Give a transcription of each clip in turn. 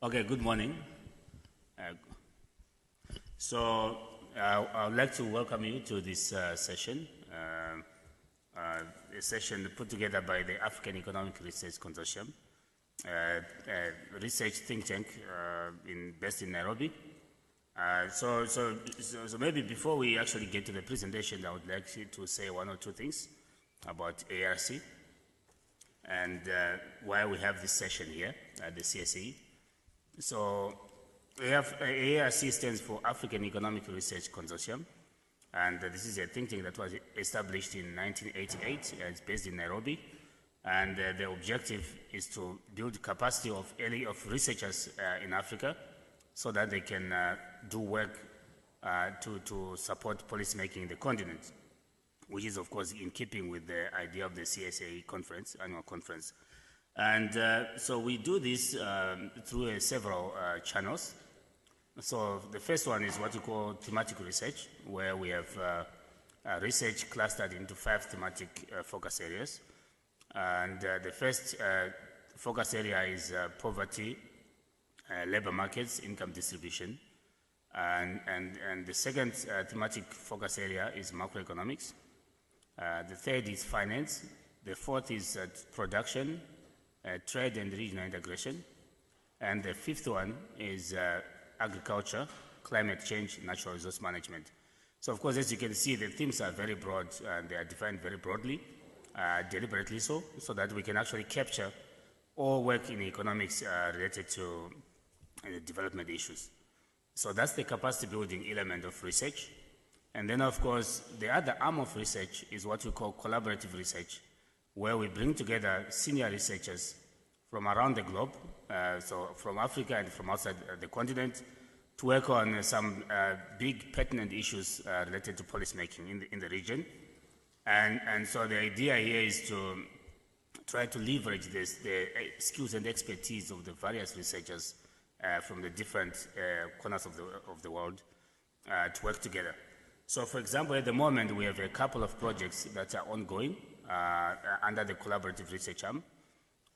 Okay, good morning. I would like to welcome you to this session, a session put together by the African Economic Research Consortium, a research think tank based in Nairobi. So maybe before we actually get to the presentation, I would like to say one or two things about AERC and why we have this session here at the CSE. So AERC stands for African Economic Research Consortium, and this is a think tank that was established in 1988. It's based in Nairobi, and the objective is to build capacity of researchers in Africa so that they can do work to support policymaking in the continent, which is of course in keeping with the idea of the CSA conference, annual conference. And so we do this through several channels. So the first one is what we call thematic research, where we have research clustered into 5 thematic focus areas. And the first focus area is poverty, labor markets, income distribution. And the second thematic focus area is macroeconomics. The third is finance. The fourth is production, trade and regional integration. And the fifth one is agriculture, climate change, natural resource management. So of course, as you can see, the themes are very broad and they are defined very broadly, deliberately so that we can actually capture all work in economics related to development issues. So that's the capacity building element of research. And then of course, the other arm of research is what we call collaborative research, where we bring together senior researchers from around the globe, so from Africa and from outside the continent, to work on some big pertinent issues related to policymaking in the region. And so the idea here is to try to leverage the skills and expertise of the various researchers from the different corners of the world to work together. So for example, at the moment, we have a couple of projects that are ongoing under the collaborative research arm.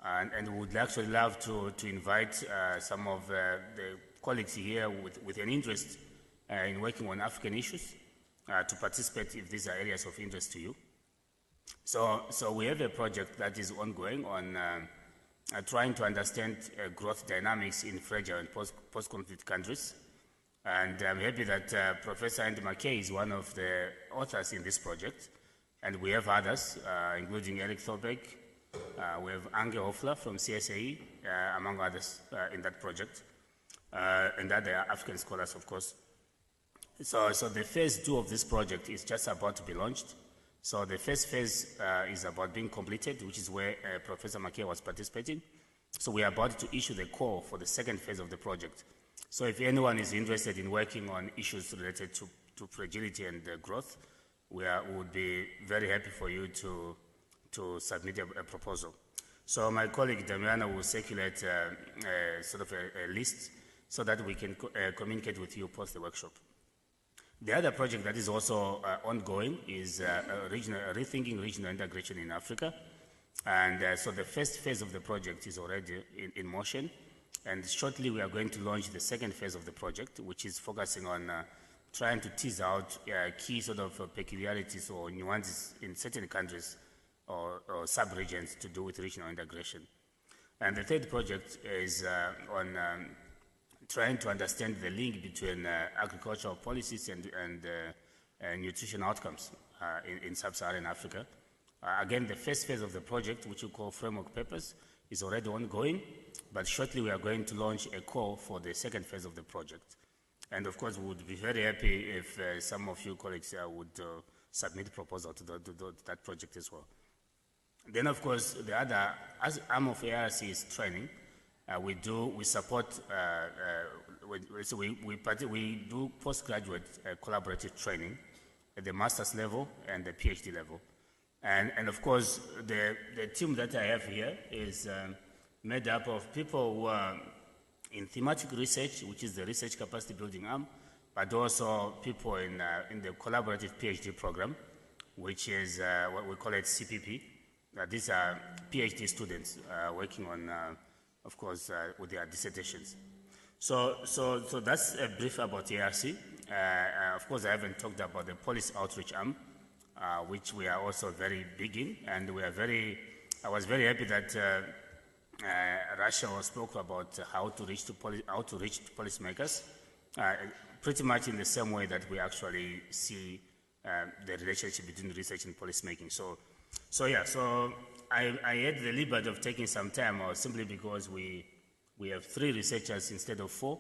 And we would actually love to invite some of the colleagues here with an interest in working on African issues to participate if these are areas of interest to you. So we have a project that is ongoing on trying to understand growth dynamics in fragile and post-conflict countries. And I'm happy that Professor Nchake is one of the authors in this project. And we have others, including Eric Thorbeck. We have Ange Hofler from CSAE, among others, in that project, and other African scholars, of course. So the phase 2 of this project is just about to be launched. So the first phase is about being completed, which is where Professor Nchake was participating. So we are about to issue the call for the second phase of the project. So if anyone is interested in working on issues related to fragility and growth, we would be very happy for you to submit a proposal. So my colleague Damiana will circulate sort of a list so that we can communicate with you post the workshop. The other project that is also ongoing is Rethinking Regional Integration in Africa. And so the first phase of the project is already in motion. And shortly we are going to launch the second phase of the project, which is focusing on trying to tease out key sort of peculiarities or nuances in certain countries or sub-regions to do with regional integration. And the third project is on trying to understand the link between agricultural policies and nutrition outcomes in sub-Saharan Africa. Again, the first phase of the project, which we call Framework Papers, is already ongoing, but shortly we are going to launch a call for the second phase of the project. And of course, we would be very happy if some of you colleagues would submit a proposal to that project as well. Then, of course, the other arm of AERC is training. We support, so we do postgraduate collaborative training at the master's level and the PhD level. And of course, the team that I have here is made up of people who are in thematic research, which is the research capacity building arm, but also people in the collaborative PhD program, which is what we call it CPP. These are PhD students working on of course, with their dissertations. So that's a brief about AERC. Of course, I haven't talked about the policy outreach arm, which we are also very big in, and I was very happy that Russia spoke about how to reach policymakers, pretty much in the same way that we actually see the relationship between research and policymaking. So I had the liberty of taking some time, simply because we have 3 researchers instead of 4.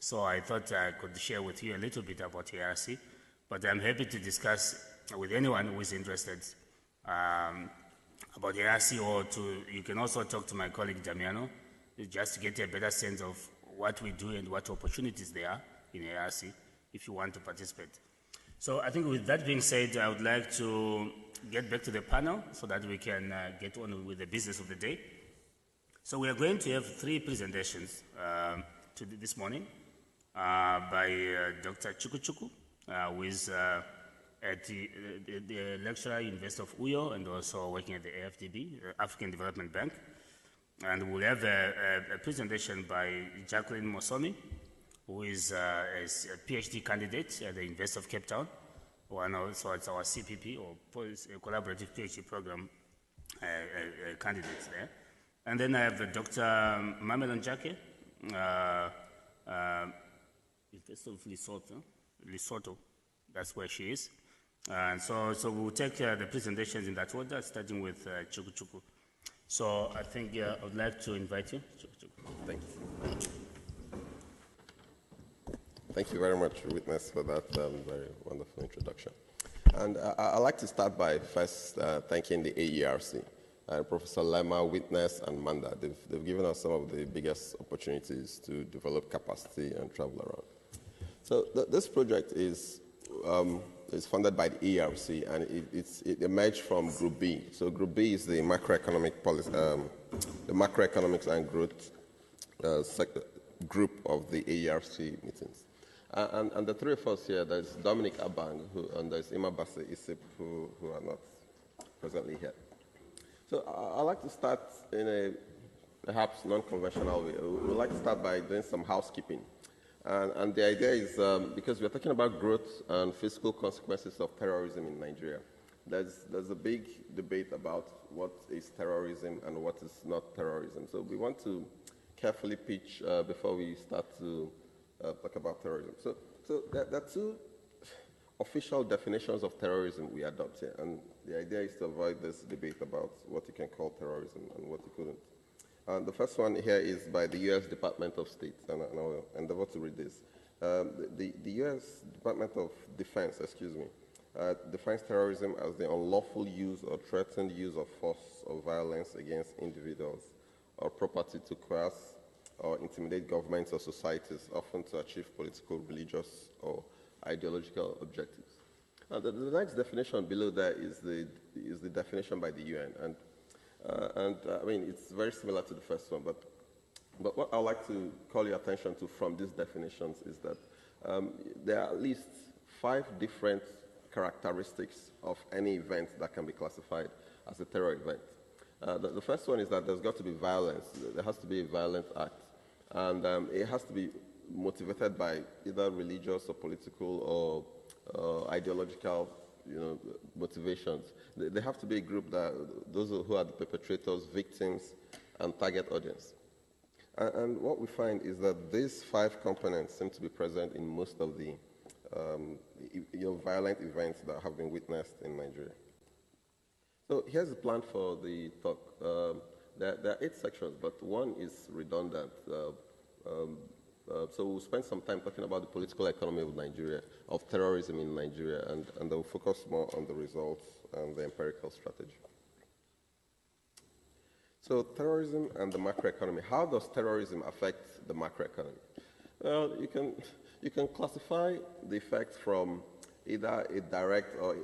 So I thought I could share with you a little bit about AERC, but I'm happy to discuss with anyone who is interested about AERC, or you can also talk to my colleague Damiano, just to get a better sense of what we do and what opportunities there are in AERC if you want to participate. So I think with that being said, I would like to get back to the panel so that we can get on with the business of the day. So we are going to have 3 presentations this morning by Dr. Chuku, who is the lecturer University of Uyo and also working at the AFDB, African Development Bank. And we'll have a presentation by Jacqueline Mosomi, who is a PhD candidate at the University of Cape Town. So it's our CPP, or Collaborative PhD Program candidates there. And then I have Dr. Mamello Nchake, University of Lesotho, that's where she is. And so we'll take the presentations in that order, starting with Chuku. So I think I would like to invite you, Chuku. Thank you. Thank you very much, Witness, for that very wonderful introduction. And I'd like to start by first thanking the AERC, Professor Lema, Witness, and Manda. They've given us some of the biggest opportunities to develop capacity and travel around. So this project is funded by the AERC, and it emerged from Group B. So Group B is the macroeconomic policy, the macroeconomics and growth group of the AERC meetings. And the 3 of us here, there's Dominic Abang, and there's Imabase Isip, who are not presently here. So I'd like to start in a perhaps non-conventional way. We'd like to start by doing some housekeeping. And the idea is, because we're talking about growth and fiscal consequences of terrorism in Nigeria, there's a big debate about what is terrorism and what is not terrorism. So we want to carefully pitch before we start to talk about terrorism. So there are 2 official definitions of terrorism we adopt here, and the idea is to avoid this debate about what you can call terrorism and what you couldn't. The first one here is by the U.S. Department of State, and I'll endeavor to read this. The U.S. Department of Defense, defines terrorism as the unlawful use or threatened use of force or violence against individuals or property to coerce or intimidate governments or societies, often to achieve political, religious, or ideological objectives. The next definition below that is the definition by the UN, and I mean, it's very similar to the first one, but what I'd like to call your attention to from these definitions is that there are at least 5 different characteristics of any event that can be classified as a terror event. The first one is that there's got to be violence. There has to be a violent act, and it has to be motivated by either religious or political or ideological motivations. They have to be a group that those who are the perpetrators, victims, and target audience. And what we find is that these 5 components seem to be present in most of the violent events that have been witnessed in Nigeria. So here's the plan for the talk. There are 8 sections, but one is redundant. So we'll spend some time talking about the political economy of Nigeria, of terrorism in Nigeria, and we'll focus more on the results and the empirical strategy. So terrorism and the macroeconomy. How does terrorism affect the macroeconomy? Well, you can classify the effect from either a direct or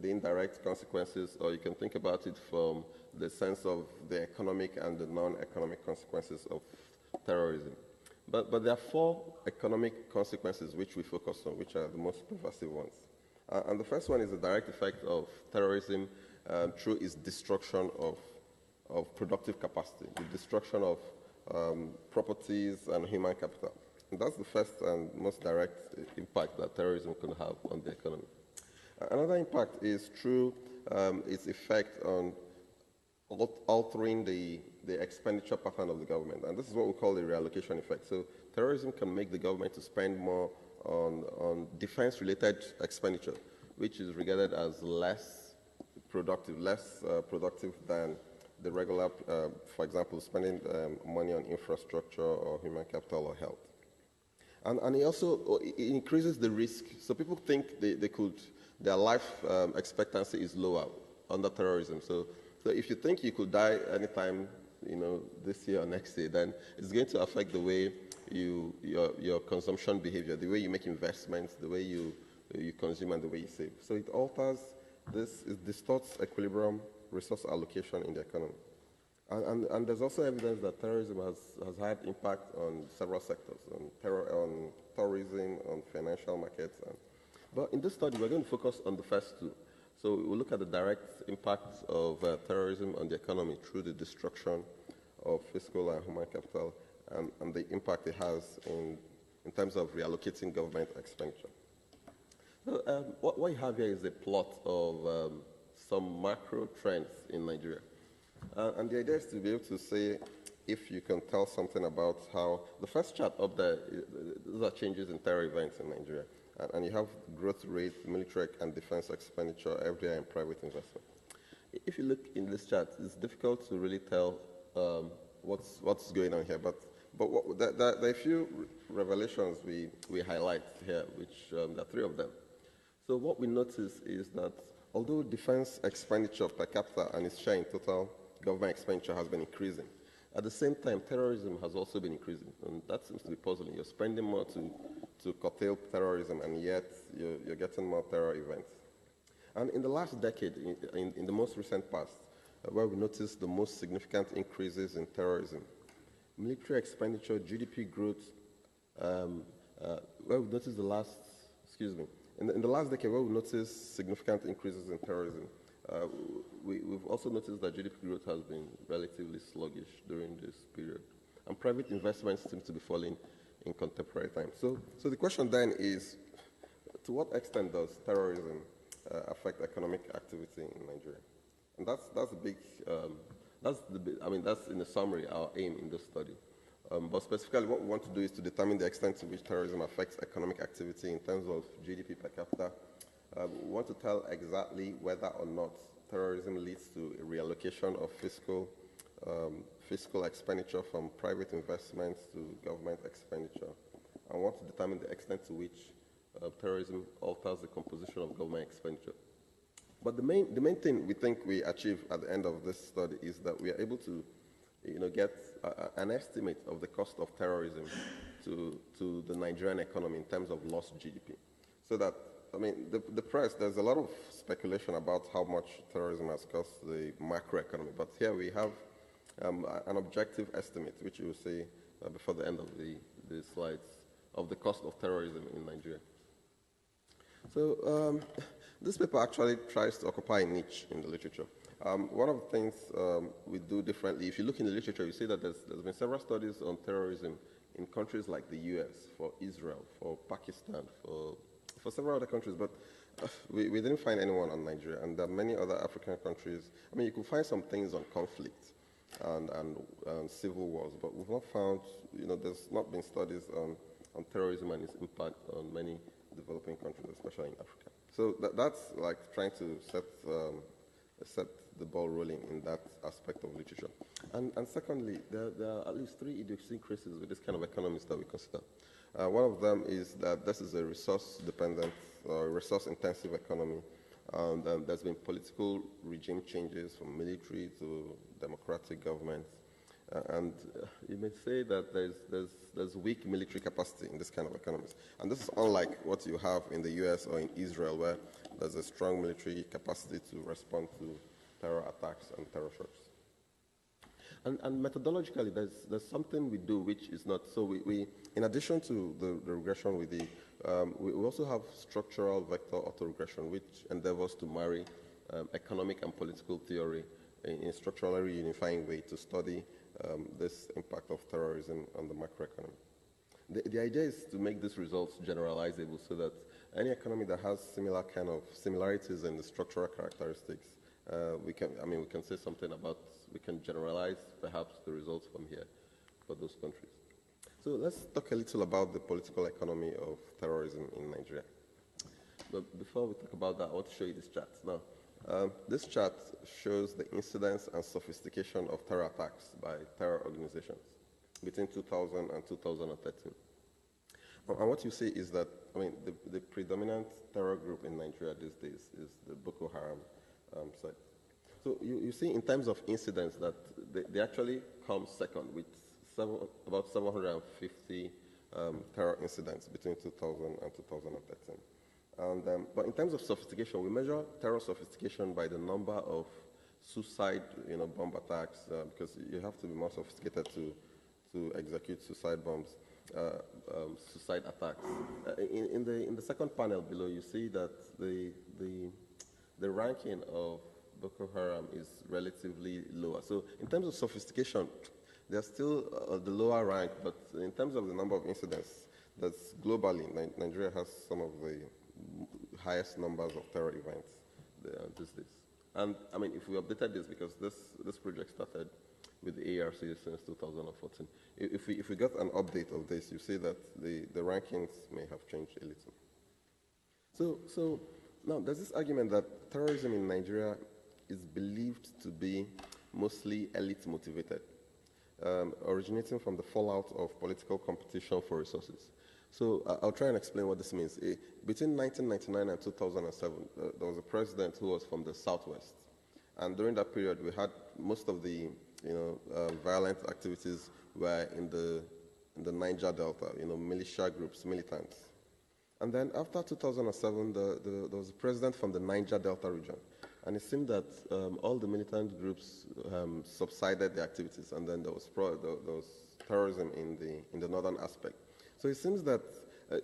the indirect consequences, or you can think about it from the sense of the economic and the non-economic consequences of terrorism. But there are 4 economic consequences which we focus on, which are the most pervasive ones. And the first one is the direct effect of terrorism through its destruction of productive capacity, the destruction of properties, and human capital. And that's the first and most direct impact that terrorism can have on the economy. Another impact is through its effect on altering the expenditure pattern of the government. And this is what we call the reallocation effect. So terrorism can make the government to spend more on defense-related expenditure, which is regarded as less productive than the regular, for example, spending money on infrastructure or human capital or health. And it also increases the risk. So people think their life expectancy is lower under terrorism. So if you think you could die anytime, this year or next year, then it's going to affect the way your consumption behavior, the way you make investments, the way you consume, and the way you save. So it alters this, it distorts equilibrium resource allocation in the economy. And there's also evidence that terrorism has had impact on several sectors, on tourism, on financial markets. But in this study, we're going to focus on the first two. So we'll look at the direct impact of terrorism on the economy through the destruction of fiscal and human capital, and the impact it has in terms of reallocating government expenditure. So, what you have here is a plot of some macro trends in Nigeria. And the idea is to be able to say if you can tell something about how, the first chart up there, those are changes in terror events in Nigeria. And you have growth rate, military and defense expenditure, FDI, and private investment. If you look in this chart, it's difficult to really tell what's going on here. But there are a few revelations we highlight here, which there are three of them. So what we notice is that although defense expenditure per capita and its share in total government expenditure has been increasing, at the same time, terrorism has also been increasing, and that seems to be puzzling. You're spending more to curtail terrorism, and yet you're getting more terror events. And in the last decade, in the most recent past, where we noticed the most significant increases in terrorism, military expenditure, GDP growth, where we noticed in the last decade, where we noticed significant increases in terrorism, we've also noticed that GDP growth has been relatively sluggish during this period. And private investments seem to be falling in contemporary times. So the question then is, to what extent does terrorism affect economic activity in Nigeria? And that's in a summary our aim in this study. But specifically, what we want to do is to determine the extent to which terrorism affects economic activity in terms of GDP per capita. We want to tell exactly whether or not terrorism leads to a reallocation of fiscal expenditure from private investments to government expenditure. And we want to determine the extent to which terrorism alters the composition of government expenditure. But the main thing we think we achieve at the end of this study is that we are able to get an estimate of the cost of terrorism to the Nigerian economy in terms of lost GDP. So that, the press, there's a lot of speculation about how much terrorism has cost the macro economy. But here we have an objective estimate, which you will see before the end of the slides, of the cost of terrorism in Nigeria. So this paper actually tries to occupy a niche in the literature. One of the things we do differently, if you look in the literature, you see that there's been several studies on terrorism in countries like the US, for Israel, for Pakistan, for several other countries, but we didn't find anyone on Nigeria, and there are many other African countries. You could find some things on conflict and civil wars, but we've not found, there's not been studies on terrorism and its impact on many developing countries, especially in Africa. So that's like trying to set the ball rolling in that aspect of literature. And secondly, there are at least three idiosyncrasies with this kind of economics that we consider. One of them is that this is a resource-dependent, resource-intensive economy, and there's been political regime changes from military to democratic governments. And you may say that there's weak military capacity in this kind of economies. And this is unlike what you have in the US or in Israel, where there's a strong military capacity to respond to terror attacks and terror shocks. And methodologically, there's something we do which is not, so we in addition to the regression we also have structural vector autoregression, which endeavors to marry economic and political theory in a structurally unifying way to study this impact of terrorism on the macroeconomy. The idea is to make these results generalizable so that any economy that has similar kind of similarities in the structural characteristics, we can say something about, we can generalize perhaps the results from here for those countries. So let's talk a little about the political economy of terrorism in Nigeria. But before we talk about that, I want to show you this chart. Now, this chart shows the incidence and sophistication of terror attacks by terror organizations between 2000 and 2013. And what you see is that, the predominant terror group in Nigeria these days is the Boko Haram side. So you see in terms of incidents that they actually come second with about 750 terror incidents between 2000 and 2013. And, but in terms of sophistication, we measure terror sophistication by the number of suicide, bomb attacks, because you have to be more sophisticated to execute suicide bombs, suicide attacks. In the second panel below, you see that the ranking of Boko Haram is relatively lower. So in terms of sophistication, they're still the lower rank, but in terms of the number of incidents, that's globally, Nigeria has some of the highest numbers of terror events these days. And if we updated this, because this project started with the AERC since 2014, if we got an update of this, you see that the rankings may have changed a little. So now there's this argument that terrorism in Nigeria is believed to be mostly elite motivated, originating from the fallout of political competition for resources. So I'll try and explain what this means. Between 1999 and 2007, there was a president who was from the Southwest. And during that period, we had most of the violent activities were in the Niger Delta, militia groups, militants. And then after 2007, there was a president from the Niger Delta region. And it seemed that all the militant groups subsided their activities, and then there was terrorism in the northern aspect. So it seems that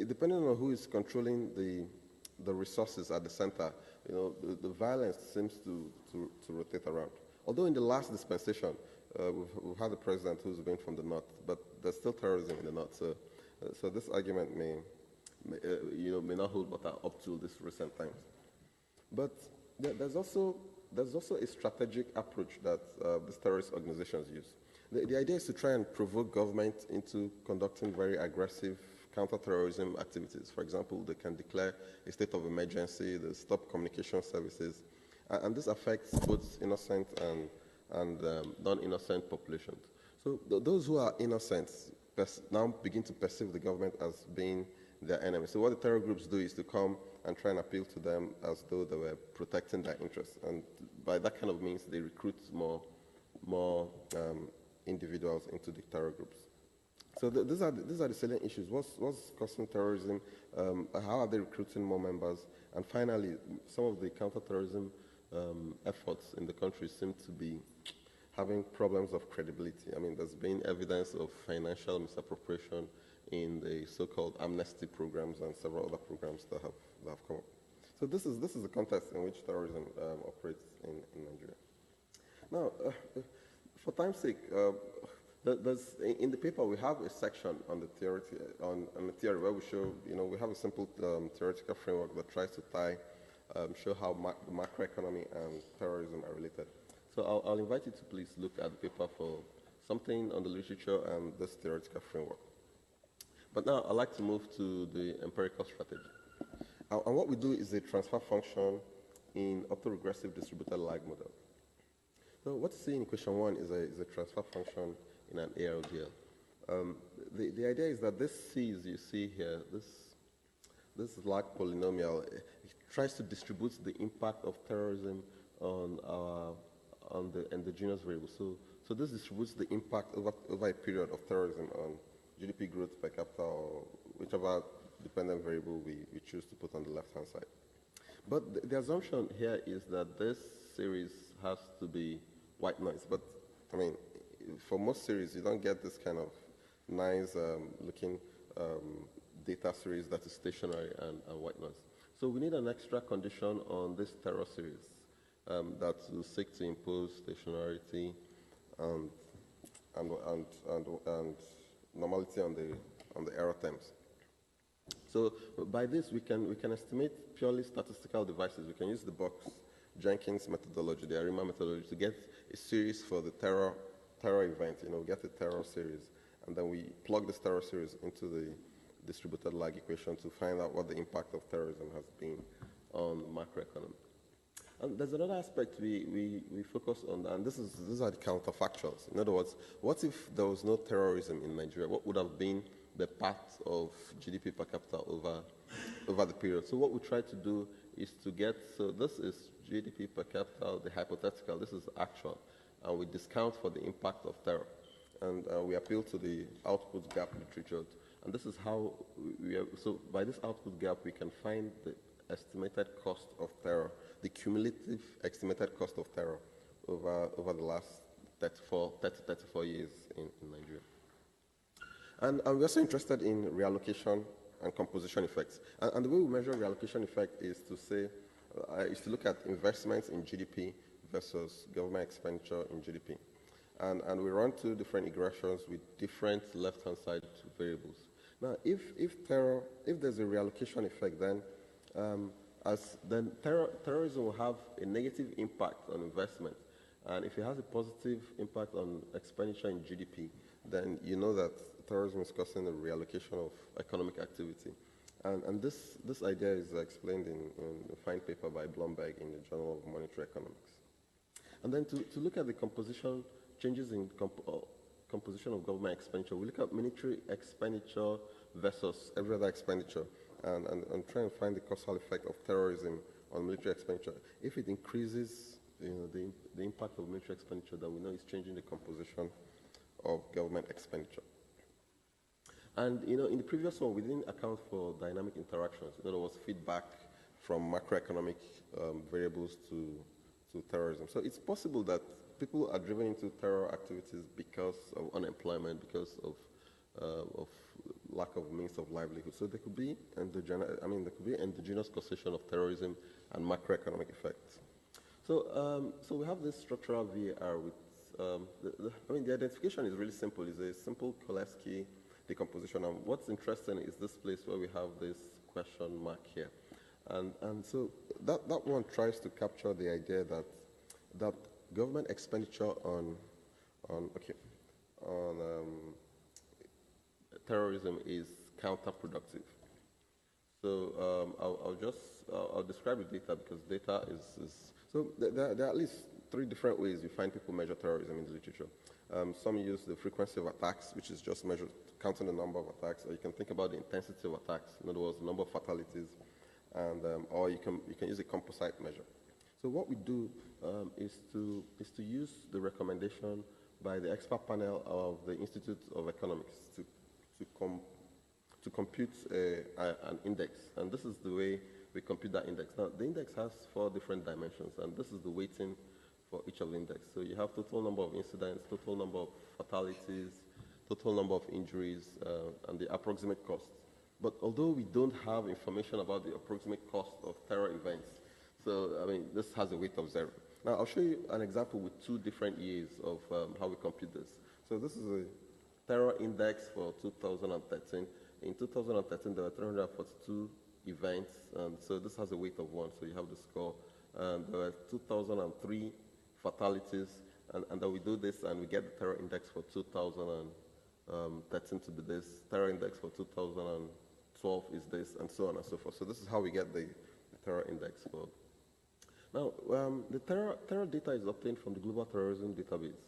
depending on who is controlling the resources at the center, the violence seems to rotate around. Although in the last dispensation, we've had a president who's been from the north, but there's still terrorism in the north. So this argument may not hold water up to this recent times. But there's also a strategic approach that these terrorist organizations use. The idea is to try and provoke government into conducting very aggressive counterterrorism activities. For example, they can declare a state of emergency, they stop communication services, and this affects both innocent and non-innocent populations. So those who are innocent now begin to perceive the government as being their enemy. So what the terror groups do is to come and try and appeal to them as though they were protecting their interests. And by that kind of means, they recruit more individuals into the terror groups. So these are the salient issues. What's causing terrorism? How are they recruiting more members? And finally, some of the counterterrorism efforts in the country seem to be having problems of credibility. There's been evidence of financial misappropriation in the so-called amnesty programs and several other programs that have come up. So this is the context in which terrorism operates in Nigeria. Now, for time's sake, in the paper we have a section on the theory where we show, we have a simple theoretical framework that tries to show how the macroeconomy and terrorism are related. So I'll invite you to please look at the paper for something on the literature and this theoretical framework. But now I'd like to move to the empirical strategy. And what we do is a transfer function in autoregressive distributed lag model. So what you see in question 1 is a transfer function in an ARDL. The idea is that this C's you see here, this lag polynomial, it tries to distribute the impact of terrorism on the endogenous variable. So this distributes the impact over a period of terrorism on GDP growth per capita or whichever dependent variable we choose to put on the left-hand side. But the assumption here is that this series has to be white noise. But for most series, you don't get this kind of nice looking data series that is stationary and white noise. So we need an extra condition on this terror series that will seek to impose stationarity and normality on the error terms. So by this, we can estimate purely statistical devices. We can use the Box-Jenkins methodology, the ARIMA methodology, to get a series for the terror event. We get a terror series, and then we plug this terror series into the distributed lag equation to find out what the impact of terrorism has been on macroeconomy. And there's another aspect we focus on, and these are the counterfactuals. In other words, what if there was no terrorism in Nigeria? What would have been the path of GDP per capita over the period? So what we try to do is to get, so this is GDP per capita, the hypothetical, this is actual, and we discount for the impact of terror. And we appeal to the output gap literature. And this is how so by this output gap, we can find the estimated cost of terror, the cumulative estimated cost of terror over the last 34 years in Nigeria. And we're also interested in reallocation and composition effects. And the way we measure reallocation effect is to say, is to look at investments in GDP versus government expenditure in GDP. And we run two different regressions with different left-hand side variables. Now, if there's a reallocation effect, then terrorism will have a negative impact on investment. And if it has a positive impact on expenditure in GDP, then you know that terrorism is causing a reallocation of economic activity. And this idea is explained in a fine paper by Blomberg in the Journal of Monetary Economics. And then to look at the composition, changes in composition of government expenditure, we look at military expenditure versus every other expenditure and try and find the causal effect of terrorism on military expenditure. If it increases the impact of military expenditure, then we know it's changing the composition of government expenditure. And in the previous one, we didn't account for dynamic interactions. In other words, feedback from macroeconomic variables to terrorism. So it's possible that people are driven into terror activities because of unemployment, because of lack of means of livelihood. So there could be endogenous causation of terrorism and macroeconomic effects. So we have this structural VAR with the identification is really simple. It's a simple Kolesky decomposition. And what's interesting is this place where we have this question mark here. And so that one tries to capture the idea that government expenditure on terrorism is counterproductive. So I'll describe the data because data is so there are at least three different ways you find people measure terrorism in the literature. Some use the frequency of attacks, which is just measured counting the number of attacks, or you can think about the intensity of attacks, in other words, the number of fatalities, and or you can use a composite measure. So what we do is to use the recommendation by the expert panel of the Institute of Economics to compute an index, and this is the way we compute that index. Now, the index has 4 different dimensions, and this is the weighting for each of the index. So you have total number of incidents, total number of fatalities, total number of injuries, and the approximate cost. But although we don't have information about the approximate cost of terror events, so this has a weight of 0. Now, I'll show you an example with 2 different years of how we compute this. So this is a terror index for 2013. In 2013, there were 342 events, and so this has a weight of 1, so you have the score. And there were 2003 fatalities, and then we do this, and we get the terror index for 2013 to be this, terror index for 2012 is this, and so on and so forth. So this is how we get the terror index for. Now, the terror data is obtained from the Global Terrorism Database.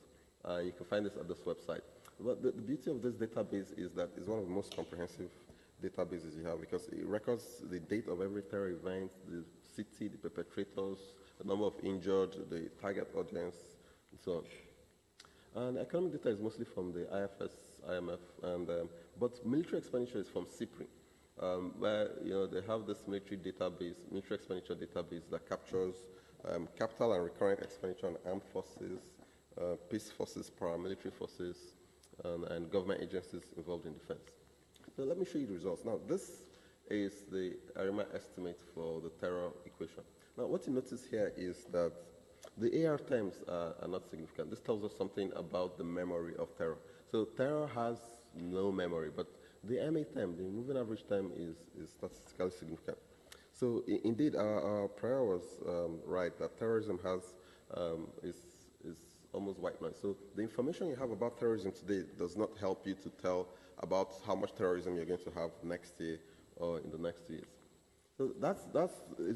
You can find this at this website. But the beauty of this database is that it's one of the most comprehensive databases you have because it records the date of every terror event, the city, the perpetrators, the number of injured, the target audience, and so on. And economic data is mostly from the IFS, IMF, but military expenditure is from CIPRI, where they have this military expenditure database that captures capital and recurrent expenditure on armed forces, peace forces, paramilitary forces, and government agencies involved in defense. So let me show you the results. Now, this is the ARIMA estimate for the terror equation. Now, what you notice here is that The AR terms are not significant. This tells us something about the memory of terror. So terror has no memory, but the MA term, the moving average term, is statistically significant. So indeed, our prior was right that terrorism is almost white noise. So the information you have about terrorism today does not help you to tell about how much terrorism you're going to have next year or in the next years. So that's a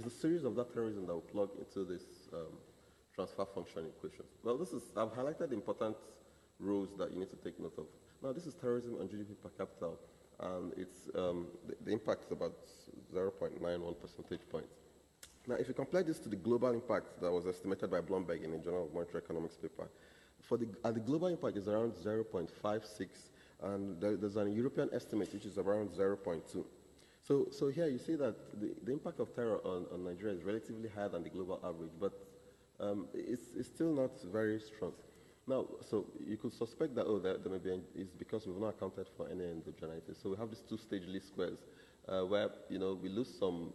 series of that terrorism that will plug into this transfer function equation. Well, I've highlighted the important rules that you need to take note of. Now, this is terrorism on GDP per capita, and it's the impact is about 0.91 percentage points. Now, if you compare this to the global impact that was estimated by Bloomberg in the Journal of Monetary Economics paper, the global impact is around 0.56, and there's an European estimate which is around 0.2. So here you see that the impact of terror on Nigeria is relatively higher than the global average, but it's still not very strong. Now, so you could suspect that, there may be, it's because we've not accounted for any endogeneity. So we have these two-stage least squares where, we lose some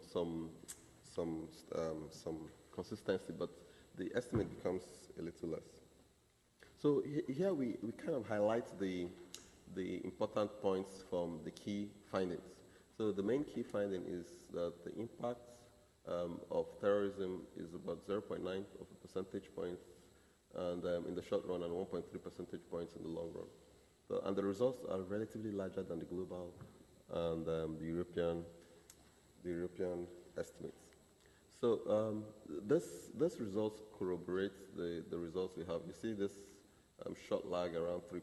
consistency, but the estimate becomes a little less. So here we kind of highlight the important points from the key findings. So the main key finding is that the impact of terrorism is about 0.9 of a percentage point and in the short run and 1.3 percentage points in the long run. So, and the results are relatively larger than the global and the European estimates. So this results corroborate the results we have. You see this short lag around 3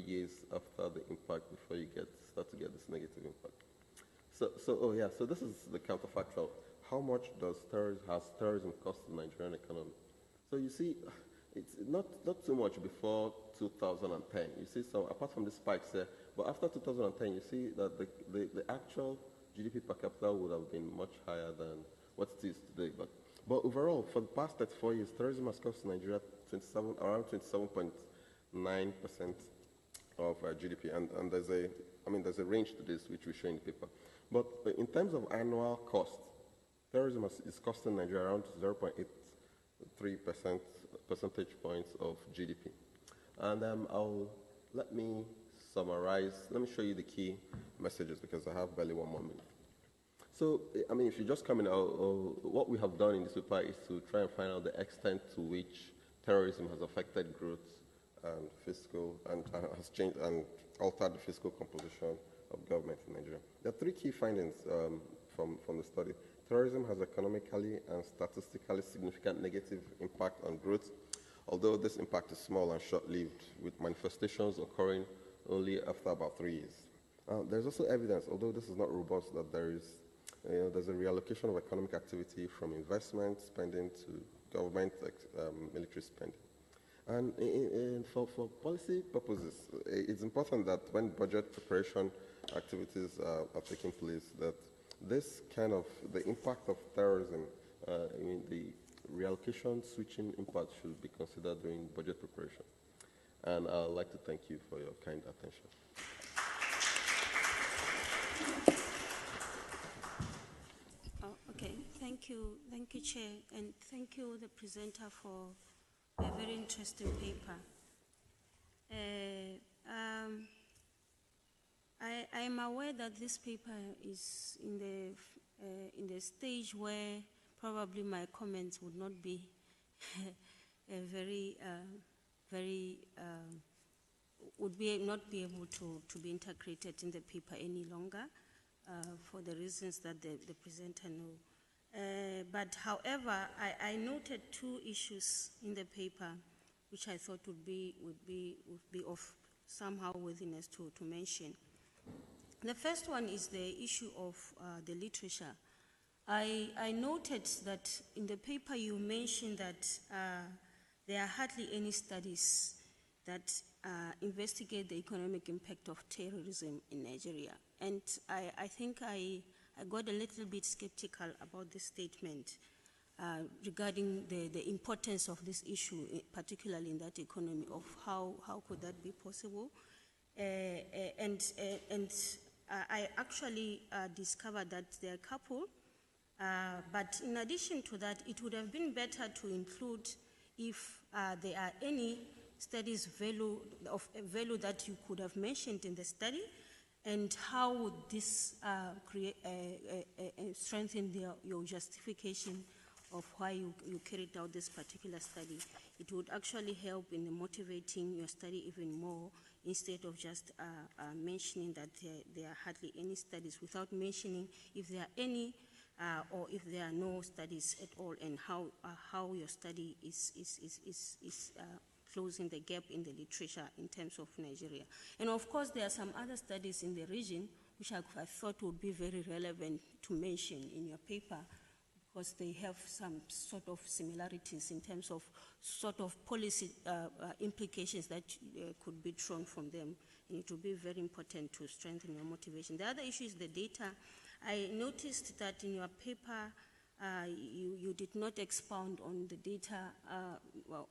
years after the impact before you start to get this negative impact. So this is the counterfactual. How much has terrorism cost the Nigerian economy? So you see, it's not too much before 2010. You see, so apart from the spikes there, but after 2010, you see that the actual GDP per capita would have been much higher than what it is today. But overall, for the past 34 years, terrorism has cost Nigeria around 27.9% of GDP, and there's a range to this which we show in the paper. But in terms of annual cost, terrorism is costing Nigeria around 0.83 percentage points of GDP. And let me summarize. Let me show you the key messages because I have barely 1 more minute. So, if you just come in, what we have done in this paper is to try and find out the extent to which terrorism has affected growth and fiscal and has changed and altered the fiscal composition of government in Nigeria. There are 3 key findings from the study. Terrorism has economically and statistically significant negative impact on growth, although this impact is small and short-lived, with manifestations occurring only after about 3 years. There's also evidence, although this is not robust, that there's a reallocation of economic activity from investment spending to government military spending. And for policy purposes, it's important that when budget preparation activities are taking place, that the impact of terrorism, the reallocation switching impact should be considered during budget preparation. And I'd like to thank you for your kind attention. Okay, thank you, Chair, and thank you, the presenter, for a very interesting paper. I am aware that this paper is in the stage where probably my comments would not be not be able to be integrated in the paper any longer for the reasons that the presenter know. But however, I noted 2 issues in the paper which I thought would be of somehow worthiness to mention. The first one is the issue of the literature. I noted that in the paper you mentioned that there are hardly any studies that investigate the economic impact of terrorism in Nigeria. And I think I got a little bit skeptical about this statement regarding the importance of this issue, particularly in that economy, of how could that be possible. And I actually discovered that there are a couple But in addition to that, it would have been better to include if there are any studies of value that you could have mentioned in the study, and how would this strengthen your justification of why you carried out this particular study. It would actually help in motivating your study even more, instead of just mentioning that there are hardly any studies, without mentioning if there are any or if there are no studies at all, and how your study is closing the gap in the literature in terms of Nigeria. And of course, there are some other studies in the region which I thought would be very relevant to mention in your paper, because they have some sort of similarities in terms of sort of policy implications that could be drawn from them. And it will be very important to strengthen your motivation. The other issue is the data. I noticed that in your paper, you did not expound on the data,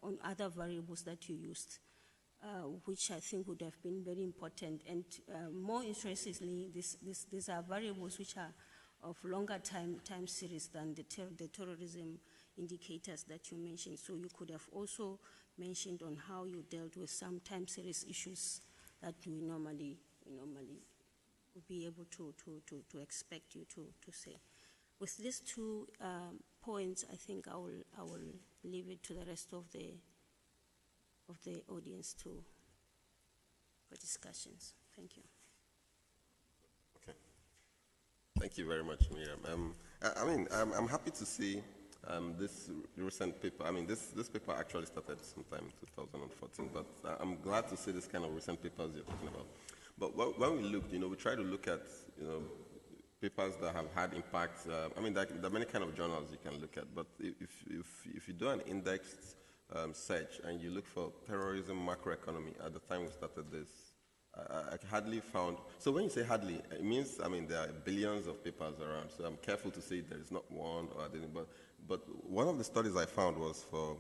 on other variables that you used, which I think would have been very important. And more interestingly, these are variables which are of longer time series than the terrorism indicators that you mentioned. So you could have also mentioned on how you dealt with some time series issues that we normally would be able to expect you to say. With these two points, I think I will leave it to the rest of the audience for discussions. Thank you. Okay. Thank you very much, Miriam. I'm happy to see this recent paper. This paper actually started sometime in 2014, but I'm glad to see this kind of recent papers you're talking about. But when we looked, we try to look at, papers that have had impact. There are many kind of journals you can look at, but if you do an indexed search and you look for terrorism macroeconomy, at the time we started this, I hardly found. So when you say hardly, it means there are billions of papers around. So I'm careful to say there is not one or I didn't. But one of the studies I found was for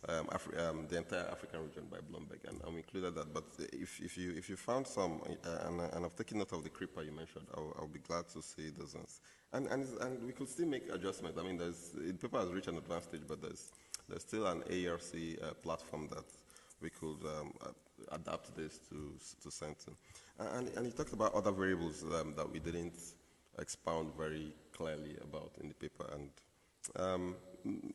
the entire African region by Bloomberg, and we included that. But if you found some, and I've taken note of the creeper you mentioned, I'll be glad to see those ones. And we could still make adjustments. The paper has reached an advanced stage, but there's still an AERC platform that we could adapt this to send to. And he talked about other variables that we didn't expound very clearly about in the paper. And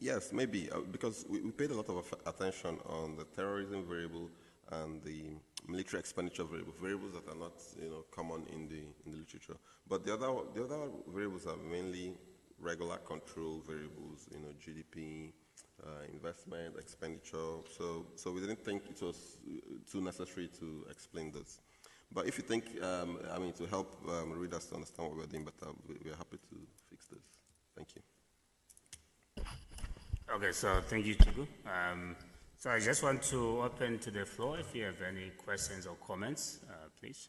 yes, maybe, because we paid a lot of attention on the terrorism variable and the military expenditure variables that are not common in the literature. But the other variables are mainly regular control variables, GDP, investment, expenditure. So we didn't think it was too necessary to explain this. But if you think, to help readers to understand what we're doing better, we're happy to fix this. Thank you. Okay, so thank you, Chuku. So I just want to open to the floor. If you have any questions or comments, please.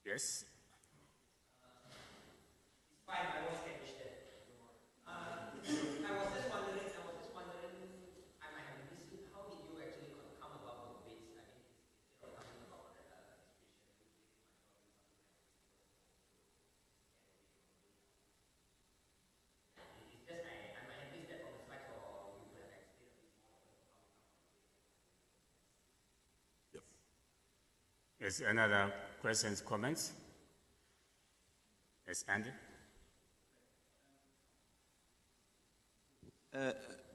Yes? It's fine, I was finished there. I was just wondering, I might have missed it. How did you actually come about the base? Instead of talking about it's just I might have missed that from the slides, or you could have explained a bit more of how we come about it. Yes. Yes, another questions, comments? Yes, Andy?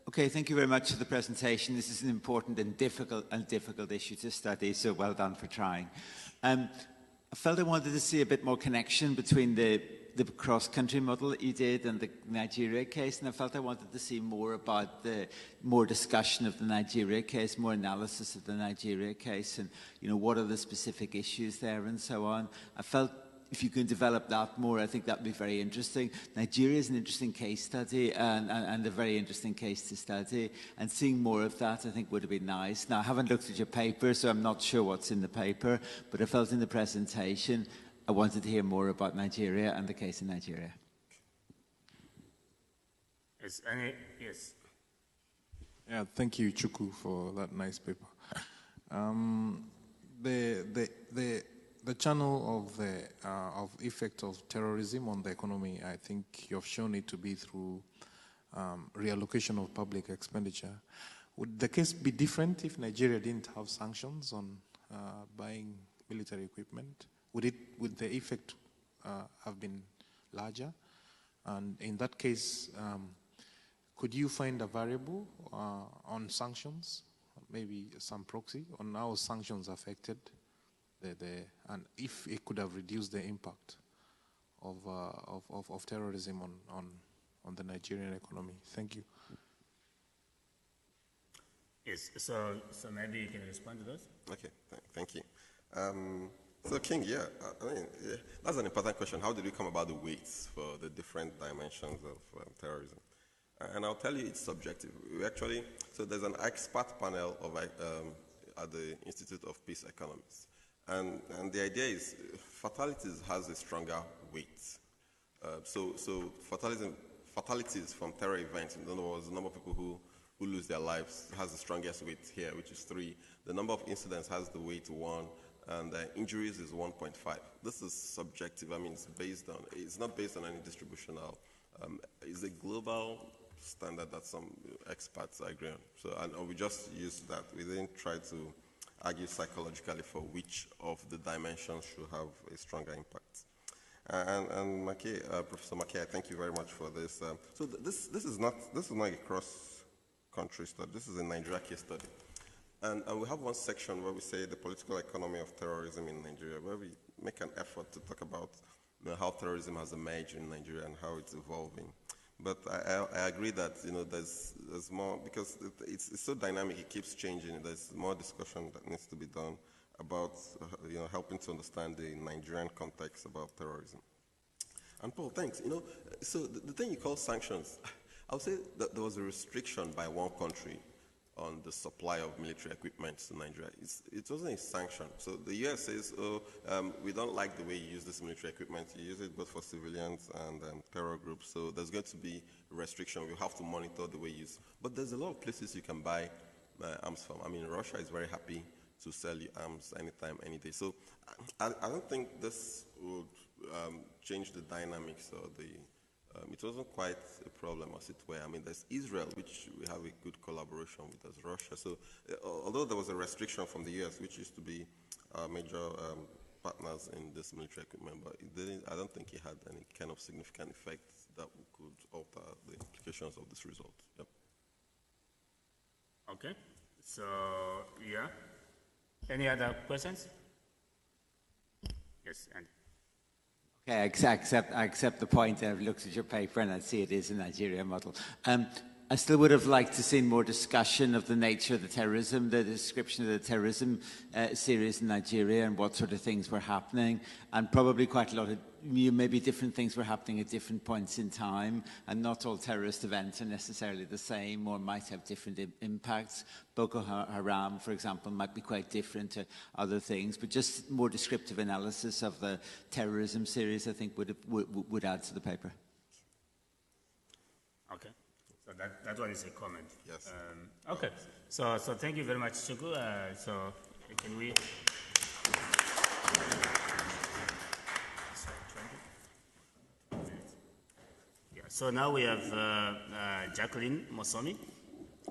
Okay, thank you very much for the presentation. This is an important and difficult issue to study, so well done for trying. I felt I wanted to see a bit more connection between the cross-country model that you did and the Nigeria case, and I felt I wanted to see more about more discussion of the Nigeria case, more analysis of the Nigeria case, and what are the specific issues there and so on. I felt if you can develop that more, I think that would be very interesting. Nigeria is an interesting case study and a very interesting case to study, and seeing more of that I think would have been nice. Now, I haven't looked at your paper, so I'm not sure what's in the paper, but I felt in the presentation I wanted to hear more about Nigeria and the case in Nigeria. Yes. Yeah, thank you, the channel of the of effect of terrorism on the economy, I think you've shown it to be through reallocation of public expenditure. Would the case be different if Nigeria didn't have sanctions on buying military equipment? Would the effect have been larger? And in that case, could you find a variable on sanctions, maybe some proxy on how sanctions affected and if it could have reduced the impact of terrorism on the Nigerian economy? Thank you. Yes, so maybe you can respond to those. Okay, thank you. So King, I mean, that's an important question. How did we come about the weights for the different dimensions of terrorism? And I'll tell you it's subjective. So there's an expert panel of, at the Institute of Peace Economists. And the idea is fatalities has a stronger weight. So fatalities from terror events, in other words, the number of people who lose their lives has the strongest weight here, which is 3. The number of incidents has the weight 1, and injuries is 1.5. This is subjective. I mean, it's not based on any distributional. It's a global standard that some experts agree on. So, and we just used that. We didn't try to argue psychologically for which of the dimensions should have a stronger impact. And Professor Mackay, thank you very much for this. So this is not a cross-country study. This is a Nigeria case study. And we have one section where we say the political economy of terrorism in Nigeria, where we make an effort to talk about how terrorism has emerged in Nigeria and how it's evolving. But I agree that there's more, because it's so dynamic, it keeps changing. There's more discussion that needs to be done about helping to understand the Nigerian context about terrorism. And Paul, thanks. So the thing you call sanctions, I would say that there was a restriction by one country on the supply of military equipment to Nigeria. It wasn't a sanction. So the US says, we don't like the way you use this military equipment. You use it both for civilians and terror groups. So there's going to be a restriction. We have to monitor the way you use. But there's a lot of places you can buy arms from. I mean, Russia is very happy to sell you arms anytime, any day. So I don't think this would change the dynamics or the it wasn't quite a problem, as it were. I mean, there's Israel, which we have a good collaboration with, as Russia. So, although there was a restriction from the US, which used to be our major partners in this military equipment, but I don't think it had any kind of significant effect that could alter the implications of this result. Yep. Okay. So, yeah. Any other questions? Yes, Andy. Okay, I accept the point. I've looked at your paper and I see it is a Nigerian model. I still would have liked to see more discussion of the nature of the terrorism, the description of the terrorism series in Nigeria and what sort of things were happening, and probably quite a lot of maybe different things were happening at different points in time, and not all terrorist events are necessarily the same or might have different impacts. Boko Haram, for example, might be quite different to other things, but just more descriptive analysis of the terrorism series, I think, would add to the paper. Okay. So that one is a comment. Yes. Okay. So thank you very much, Chuku. So can we? Yeah. So now we have Jacqueline Mosomi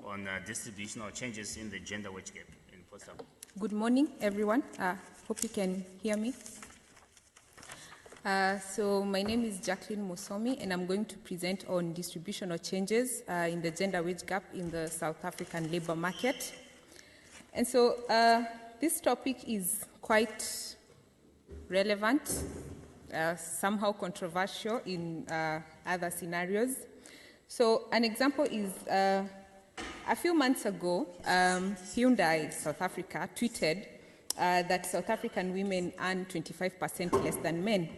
on distributional changes in the gender wage gap in Post-Apartheid. Good morning, everyone. Hope you can hear me. So my name is Jacqueline Mosomi, and I'm going to present on distributional changes in the gender wage gap in the South African labor market. And so this topic is quite relevant, somehow controversial in other scenarios. So an example is a few months ago, Hyundai South Africa tweeted that South African women earn 25% less than men.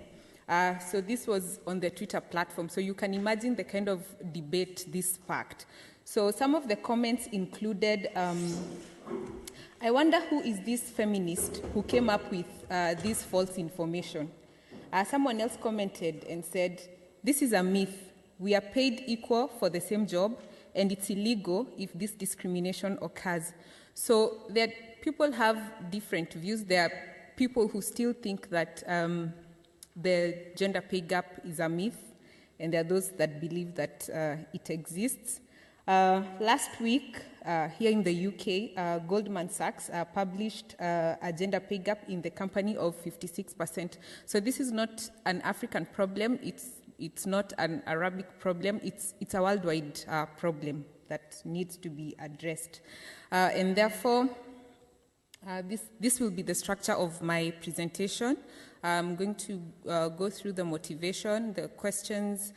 So this was on the Twitter platform. So you can imagine the kind of debate this sparked. So some of the comments included, I wonder who is this feminist who came up with this false information. Someone else commented and said, this is a myth. We are paid equal for the same job, and it's illegal if this discrimination occurs. So that people have different views. There are people who still think that the gender pay gap is a myth, and there are those that believe that it exists. Last week, here in the UK, Goldman Sachs published a gender pay gap in the company of 56%. So this is not an African problem, it's not an Arabic problem, it's a worldwide problem that needs to be addressed. And therefore, this will be the structure of my presentation. I'm going to go through the motivation, the questions,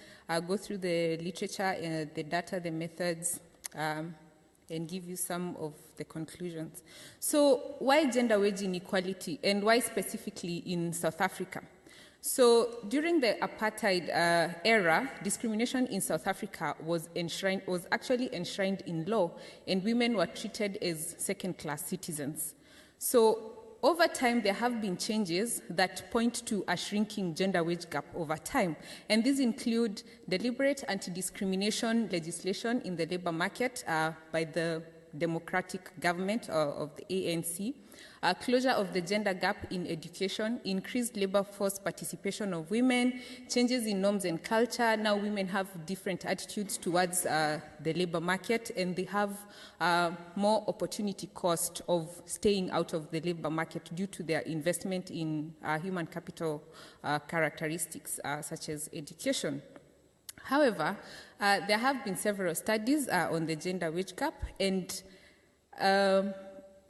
go through the literature, the data, the methods, and give you some of the conclusions. So why gender wage inequality, and why specifically in South Africa? So during the apartheid era, discrimination in South Africa was actually enshrined in law, and women were treated as second-class citizens. So over time, there have been changes that point to a shrinking gender wage gap over time. And these include deliberate anti-discrimination legislation in the labor market by the democratic government of the ANC, closure of the gender gap in education, increased labor force participation of women, changes in norms and culture. Now women have different attitudes towards the labor market, and they have more opportunity cost of staying out of the labor market due to their investment in human capital characteristics such as education. However, there have been several studies on the gender wage gap, and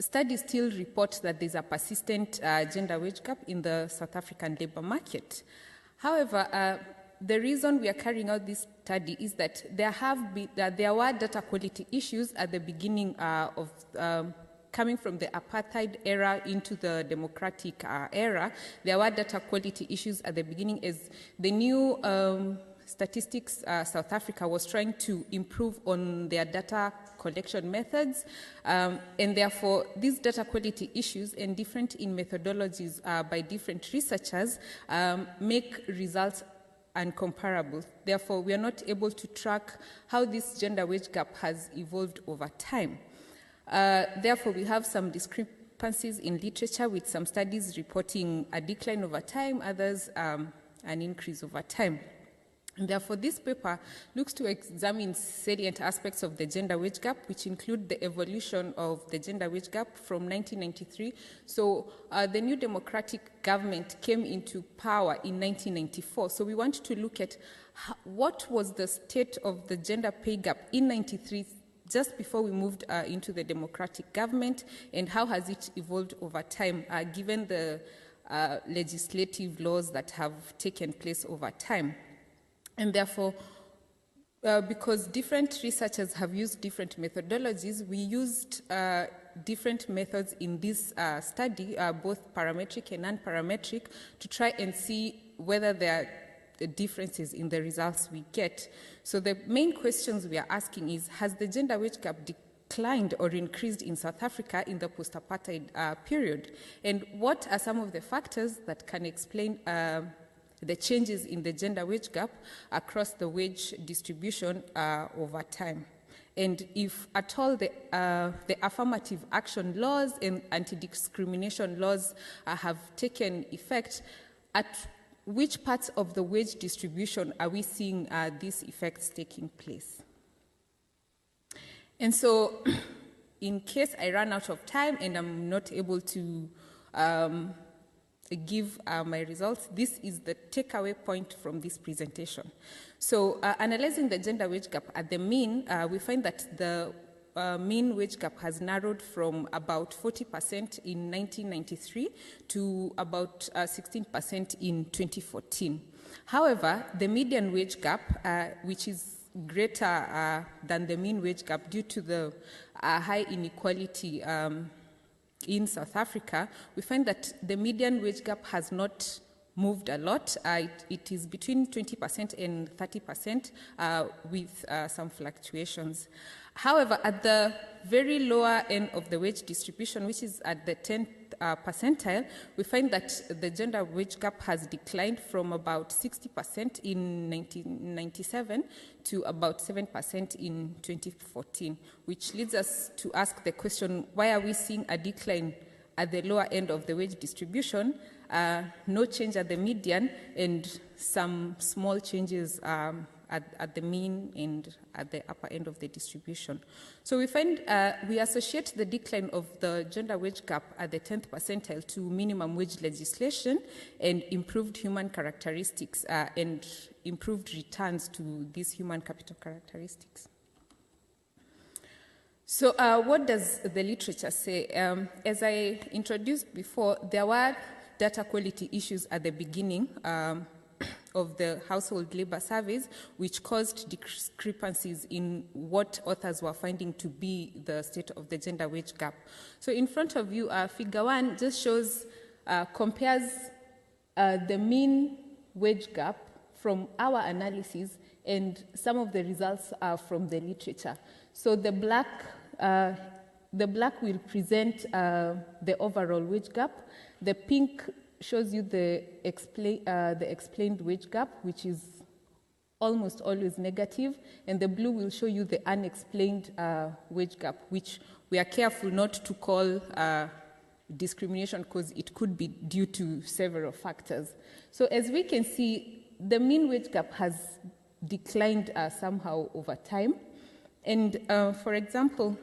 studies still report that there's a persistent gender wage gap in the South African labor market. However, the reason we are carrying out this study is that there were data quality issues at the beginning of coming from the apartheid era into the democratic era. There were data quality issues at the beginning as the new Statistics South Africa was trying to improve on their data collection methods, and therefore these data quality issues and different in methodologies by different researchers make results uncomparable. Therefore, we are not able to track how this gender wage gap has evolved over time. Therefore, we have some discrepancies in literature, with some studies reporting a decline over time, others an increase over time. And therefore, this paper looks to examine salient aspects of the gender wage gap, which include the evolution of the gender wage gap from 1993. So the new democratic government came into power in 1994. So we want to look at what was the state of the gender pay gap in 93, just before we moved into the democratic government, and how has it evolved over time, given the legislative laws that have taken place over time. And therefore, because different researchers have used different methodologies, we used different methods in this study, both parametric and non-parametric, to try and see whether there are differences in the results we get. So the main questions we are asking is, has the gender wage gap declined or increased in South Africa in the post-apartheid period? And what are some of the factors that can explain the changes in the gender wage gap across the wage distribution over time? And if at all the affirmative action laws and anti-discrimination laws have taken effect, at which parts of the wage distribution are we seeing these effects taking place? And so, in case I run out of time and I'm not able to give my results, this is the takeaway point from this presentation. So analyzing the gender wage gap at the mean, we find that the mean wage gap has narrowed from about 40% in 1993 to about 16% in 2014. However, the median wage gap, which is greater than the mean wage gap due to the high inequality in South Africa, we find that the median wage gap has not moved a lot. It is between 20% and 30% with some fluctuations. However, at the very lower end of the wage distribution, which is at the 10th percentile, we find that the gender wage gap has declined from about 60% in 1997 to about 7% in 2014, which leads us to ask the question, why are we seeing a decline at the lower end of the wage distribution, no change at the median, and some small changes at the mean and at the upper end of the distribution. So we find we associate the decline of the gender wage gap at the 10th percentile to minimum wage legislation and improved human characteristics and improved returns to these human capital characteristics. So what does the literature say? As I introduced before, there were data quality issues at the beginning of the household labor surveys, which caused discrepancies in what authors were finding to be the state of the gender wage gap. So in front of you, figure 1 just shows, compares the mean wage gap from our analysis and some of the results are from the literature. So the black will present the overall wage gap. The pink shows you the explained wage gap, which is almost always negative, and the blue will show you the unexplained wage gap, which we are careful not to call discrimination because it could be due to several factors. So as we can see, the mean wage gap has declined somehow over time. And for example,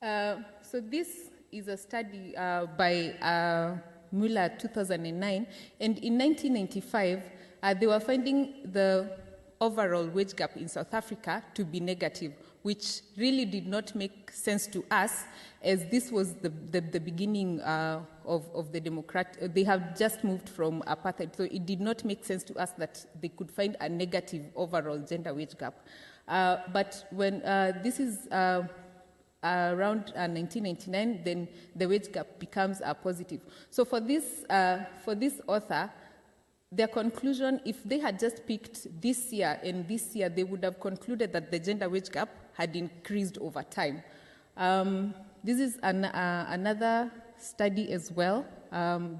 so this is a study by Muller 2009, and in 1995, they were finding the overall wage gap in South Africa to be negative, which really did not make sense to us, as this was the beginning of the democrat. They have just moved from apartheid, so it did not make sense to us that they could find a negative overall gender wage gap. But when this is around 1999, then the wage gap becomes positive. So for this author, their conclusion, if they had just picked this year and this year, they would have concluded that the gender wage gap had increased over time. This is another study as well.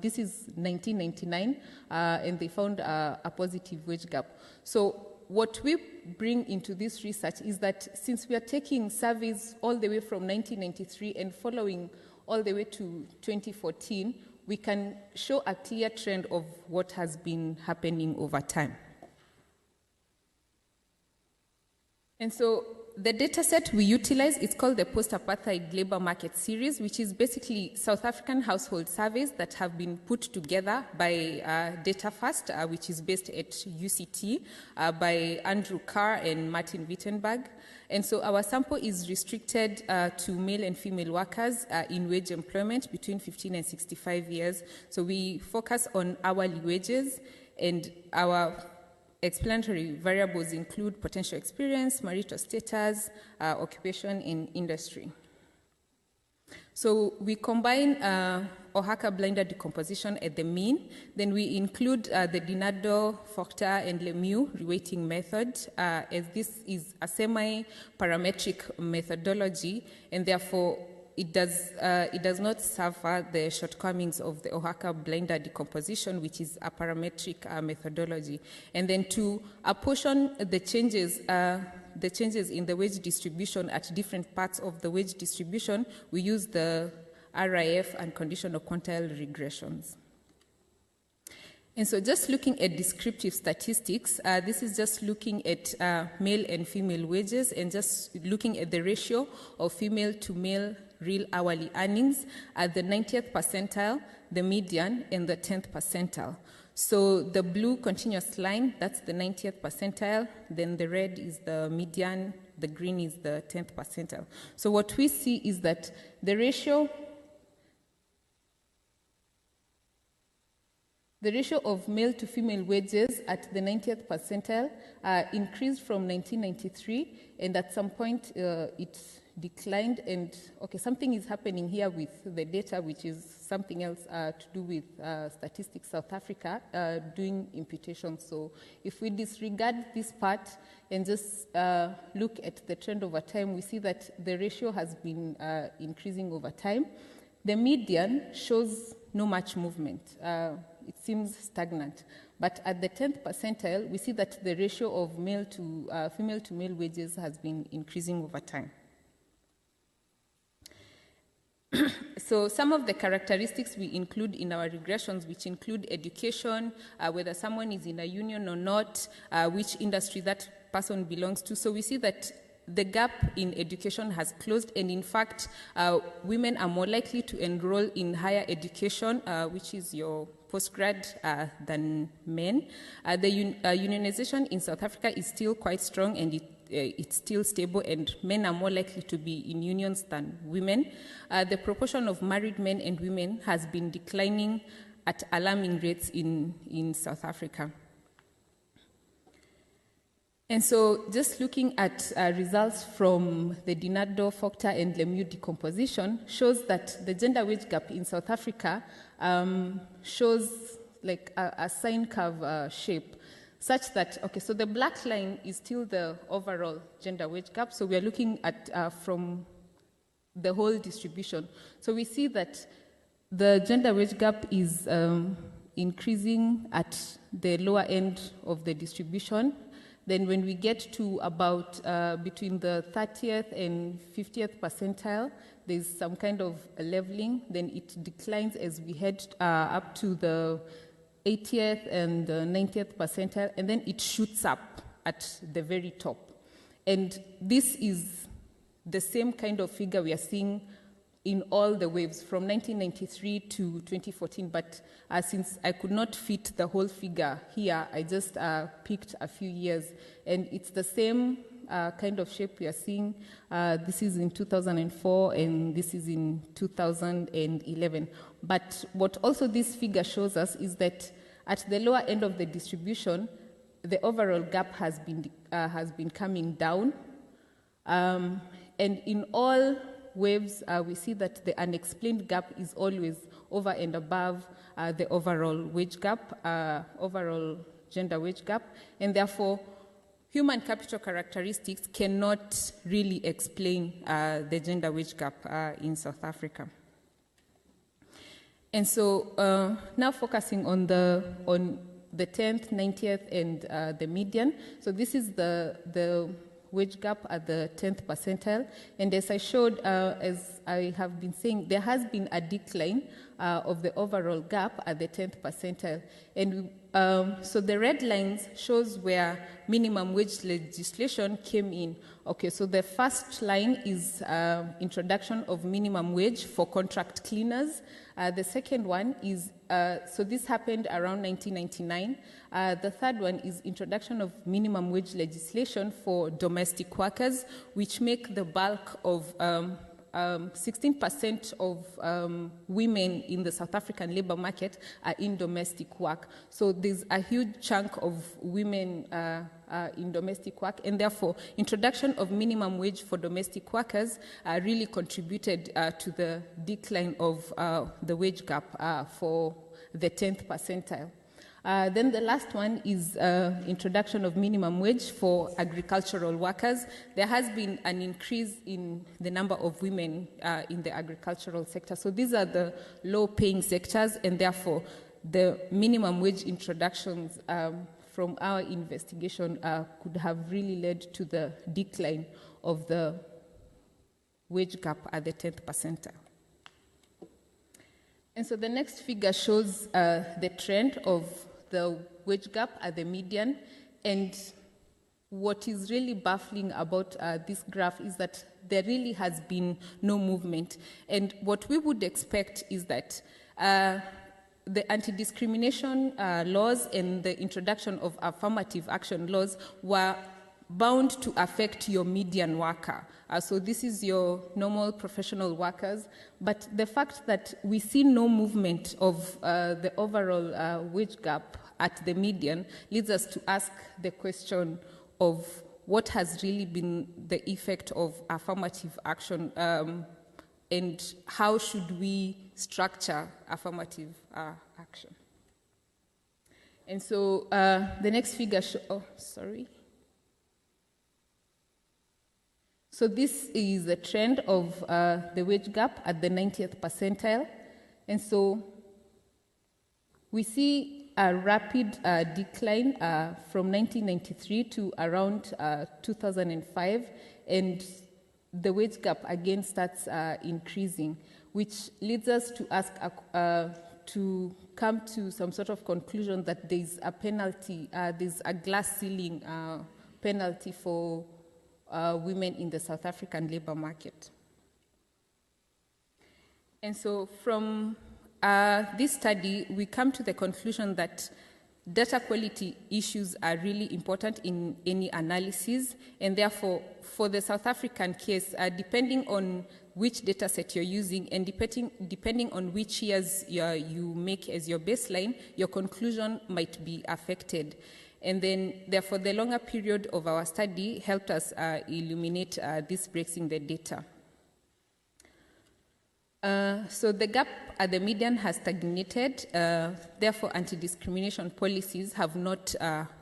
This is 1999, and they found a positive wage gap. So what we bring into this research is that since we are taking surveys all the way from 1993 and following all the way to 2014, we can show a clear trend of what has been happening over time. And so the data set we utilize is called the Post-Apartheid Labor Market Series, which is basically South African household surveys that have been put together by Data First, which is based at UCT, by Andrew Carr and Martin Wittenberg. And so our sample is restricted to male and female workers in wage employment between 15 and 65 years. So we focus on hourly wages, and our explanatory variables include potential experience, marital status, occupation, and industry. So we combine OHACA blinder decomposition at the mean. Then we include the Dinado, Forta, and Lemieux reweighting method, as this is a semi-parametric methodology, and therefore it does not suffer the shortcomings of the OHACA blinder decomposition, which is a parametric methodology. And then to apportion the changes in the wage distribution at different parts of the wage distribution, we use the RIF and conditional quantile regressions. And so just looking at descriptive statistics, this is just looking at male and female wages and just looking at the ratio of female to male real hourly earnings at the 90th percentile, the median, and the 10th percentile. So the blue continuous line, that's the 90th percentile, then the red is the median, the green is the 10th percentile. So what we see is that the ratio of male to female wages at the 90th percentile increased from 1993, and at some point it declined, and okay, something is happening here with the data, which is something else to do with Statistics South Africa doing imputation. So if we disregard this part and just look at the trend over time, we see that the ratio has been increasing over time. The median shows no much movement. It seems stagnant. But at the 10th percentile, we see that the ratio of female to male wages has been increasing over time. So some of the characteristics we include in our regressions, which include education, whether someone is in a union or not, which industry that person belongs to. So we see that the gap in education has closed, and in fact, women are more likely to enroll in higher education, which is your postgrad, than men. The unionization in South Africa is still quite strong, and it's still stable, and men are more likely to be in unions than women. The proportion of married men and women has been declining at alarming rates in South Africa. And so just looking at results from the Dinardo, Fokter, and Lemieux decomposition shows that the gender wage gap in South Africa shows like a sine curve shape, such that, okay, so the black line is still the overall gender wage gap. So we are looking at from the whole distribution. So we see that the gender wage gap is increasing at the lower end of the distribution. Then when we get to about between the 30th and 50th percentile, there's some kind of a leveling. Then it declines as we head up to the 80th and 90th percentile, and then it shoots up at the very top. And this is the same kind of figure we are seeing in all the waves from 1993 to 2014, but since I could not fit the whole figure here, I just picked a few years, and it's the same kind of shape we are seeing. This is in 2004, and this is in 2011. But what also this figure shows us is that at the lower end of the distribution, the overall gap has been coming down, and in all waves, we see that the unexplained gap is always over and above the overall wage gap, overall gender wage gap, and therefore human capital characteristics cannot really explain the gender wage gap in South Africa. And so now focusing on the 10th, 90th, and the median. So this is the wage gap at the 10th percentile. And as I showed, as I have been saying, there has been a decline of the overall gap at the 10th percentile. And so the red lines shows where minimum wage legislation came in. Okay, so the first line is introduction of minimum wage for contract cleaners. The second one is, so this happened around 1999. The third one is introduction of minimum wage legislation for domestic workers, which make the bulk of 16% of women in the South African labor market are in domestic work. So there's a huge chunk of women in domestic work, and therefore introduction of minimum wage for domestic workers really contributed to the decline of the wage gap for the 10th percentile. Then the last one is introduction of minimum wage for agricultural workers. There has been an increase in the number of women in the agricultural sector. So these are the low-paying sectors, and therefore the minimum wage introductions from our investigation could have really led to the decline of the wage gap at the 10th percentile. And so the next figure shows the trend of the wage gap at the median. And what is really baffling about this graph is that there really has been no movement. And what we would expect is that the anti-discrimination laws and the introduction of affirmative action laws were bound to affect your median worker. So this is your normal professional workers. But the fact that we see no movement of the overall wage gap at the median leads us to ask the question of what has really been the effect of affirmative action and how should we structure affirmative action. And so the next figure, So this is the trend of the wage gap at the 90th percentile. And so we see a rapid decline from 1993 to around 2005, and the wage gap again starts increasing. which leads us to ask, to come to some sort of conclusion that there's a penalty, there's a glass ceiling penalty for women in the South African labor market. And so from this study, we come to the conclusion that data quality issues are really important in any analysis, and therefore, for the South African case, depending on which data set you're using and depending on which years you make as your baseline, your conclusion might be affected. And then, therefore, the longer period of our study helped us illuminate these breaks in the data. So the gap at the median has stagnated, therefore anti-discrimination policies have not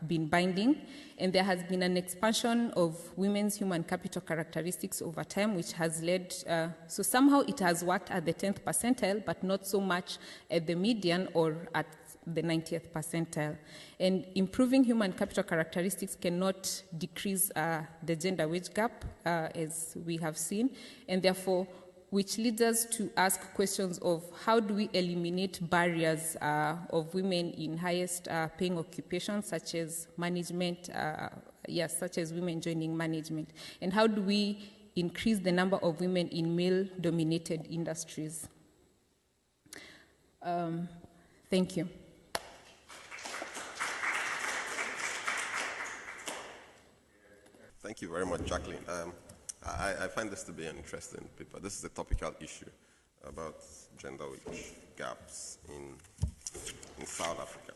been binding, and there has been an expansion of women's human capital characteristics over time, which has led, so somehow it has worked at the 10th percentile, but not so much at the median or at the 90th percentile. And improving human capital characteristics cannot decrease the gender wage gap, as we have seen, and therefore, which leads us to ask questions of how do we eliminate barriers of women in highest paying occupations, such as management, such as women joining management, and how do we increase the number of women in male-dominated industries. Thank you. Thank you very much, Jacqueline. I find this to be an interesting paper. This is a topical issue about gender wage gaps in South Africa.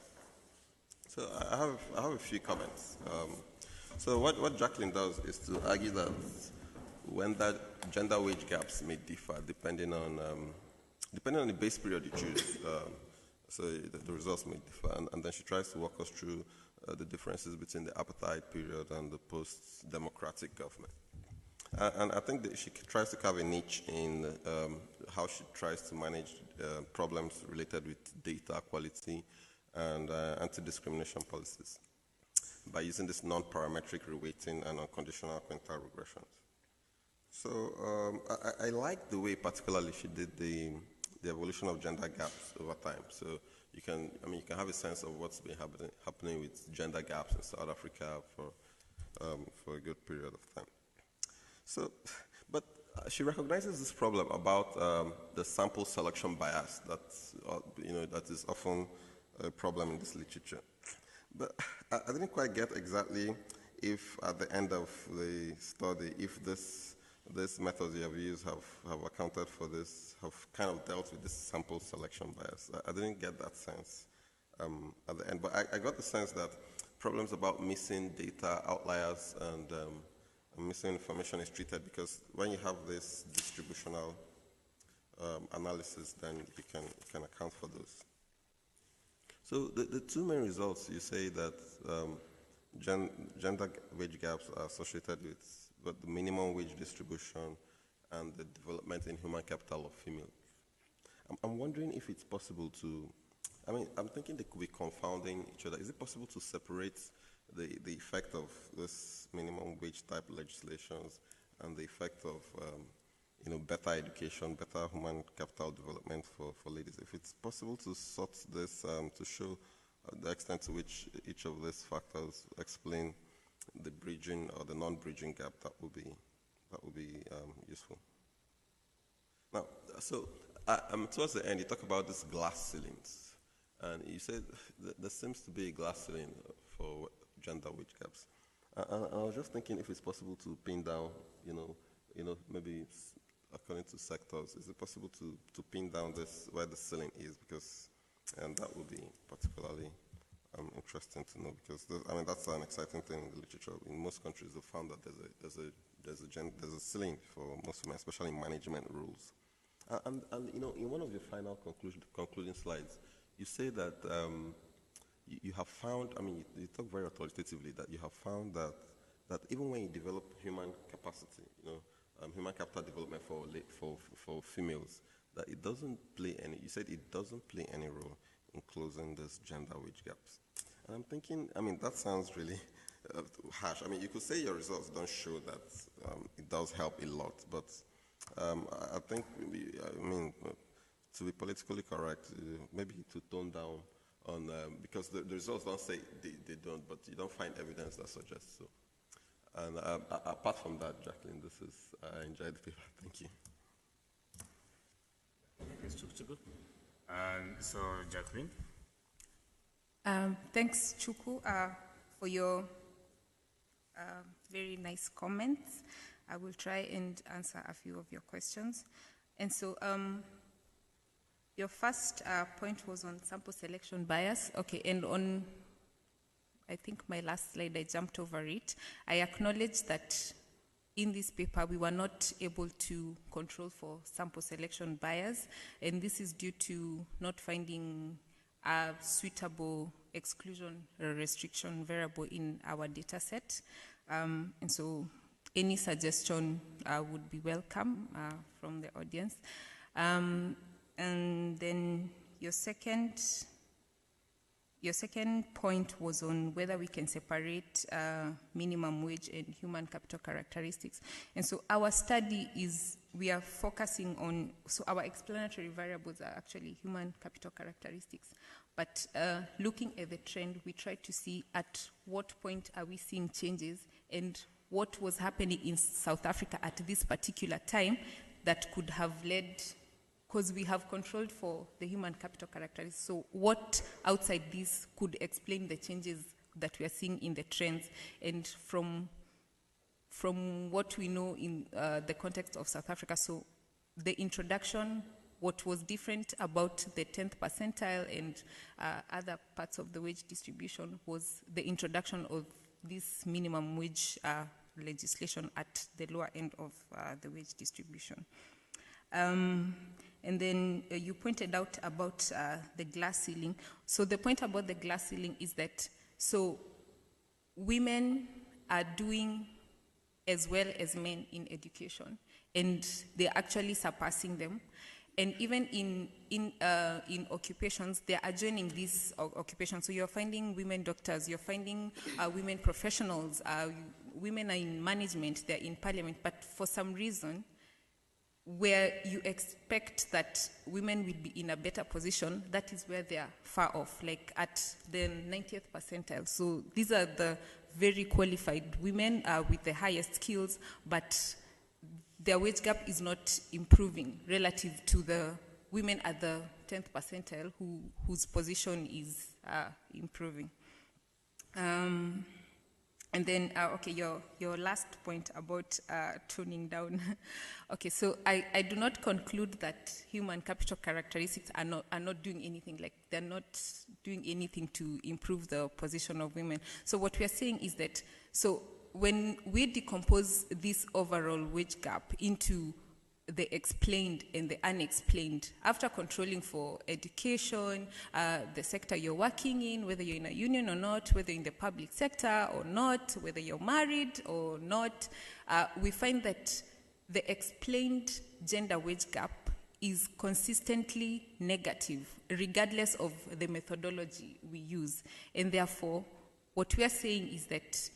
So I have a few comments. So what Jacqueline does is to argue that when that gender wage gaps may differ depending on the base period you choose, so the results may differ, and then she tries to walk us through the differences between the apartheid period and the post-democratic government. And I think that she tries to carve a niche in how she tries to manage problems related with data quality and anti-discrimination policies by using this non-parametric reweighting and unconditional quintile regressions. So I like the way particularly she did the evolution of gender gaps over time. So you can have a sense of what's been happening with gender gaps in South Africa for a good period of time. So, but she recognizes this problem about the sample selection bias that is often a problem in this literature. But I didn't quite get exactly if at the end of the study, if this methods you have used have accounted for this, have kind of dealt with this sample selection bias. I didn't get that sense at the end, but I got the sense that problems about missing data, outliers, and missing information is treated because when you have this distributional analysis, then you can account for those. So the two main results, you say that gender wage gaps are associated with the minimum wage distribution and the development in human capital of females. I'm wondering if it's possible to, I'm thinking they could be confounding each other. Is it possible to separate the effect of this minimum wage type legislations and the effect of better education, better human capital development for ladies? If it's possible to sort this to show the extent to which each of these factors explain the bridging or the non-bridging gap, that would be useful. Now, so towards the end, you talk about these glass ceilings, and you said that there seems to be a glass ceiling for gender wage gaps. And I was just thinking if it's possible to pin down, maybe according to sectors, is it possible to pin down this where the ceiling is? Because, and that would be particularly interesting to know, because that's an exciting thing in the literature. In most countries, they've found that there's a ceiling for most women, especially in management roles. And in one of your final concluding slides, you say that you have found, you talk very authoritatively that you have found that even when you develop human capacity, human capital development for females, that it doesn't play any, you said it doesn't play any role in closing these gender wage gaps. And I'm thinking, that sounds really harsh. You could say your results don't show that it does help a lot, but I think, to be politically correct, maybe to tone down on, because the results don't say they don't, but you don't find evidence that suggests so. And apart from that, Jacqueline, I enjoyed the paper. Thank you. Thanks, Chuku. So, Jacqueline? Thanks, Chuku, for your very nice comments. I will try and answer a few of your questions. And so, your first point was on sample selection bias. Okay, and on, I think my last slide, I jumped over it. I acknowledge that in this paper, we were not able to control for sample selection bias, and this is due to not finding a suitable exclusion or restriction variable in our data set. And so any suggestion would be welcome from the audience. And then your second point was on whether we can separate minimum wage and human capital characteristics. And so our study we are focusing on, so our explanatory variables are actually human capital characteristics. But looking at the trend, we try to see at what point are we seeing changes and what was happening in South Africa at this particular time that could have led, because we have controlled for the human capital characteristics. So what outside this could explain the changes that we are seeing in the trends? And from what we know in the context of South Africa, so the introduction, what was different about the 10th percentile and other parts of the wage distribution was the introduction of this minimum wage legislation at the lower end of the wage distribution. And then you pointed out about the glass ceiling. So the point about the glass ceiling is that, so women are doing as well as men in education, and they're actually surpassing them. And even in occupations, they are joining these occupations. So you're finding women doctors, you're finding women professionals, women are in management, they're in parliament, but for some reason, where you expect that women will be in a better position, that is where they are far off, like at the 90th percentile. So these are the very qualified women with the highest skills, but their wage gap is not improving relative to the women at the 10th percentile whose position is improving. And then, okay, your last point about toning down. Okay, so I do not conclude that human capital characteristics are not doing anything, like they're not doing anything to improve the position of women. So what we are saying is that, so when we decompose this overall wage gap into the explained and the unexplained, after controlling for education, the sector you're working in, whether you're in a union or not, whether you're in the public sector or not, whether you're married or not, we find that the explained gender wage gap is consistently negative, regardless of the methodology we use. And therefore, what we are saying is that,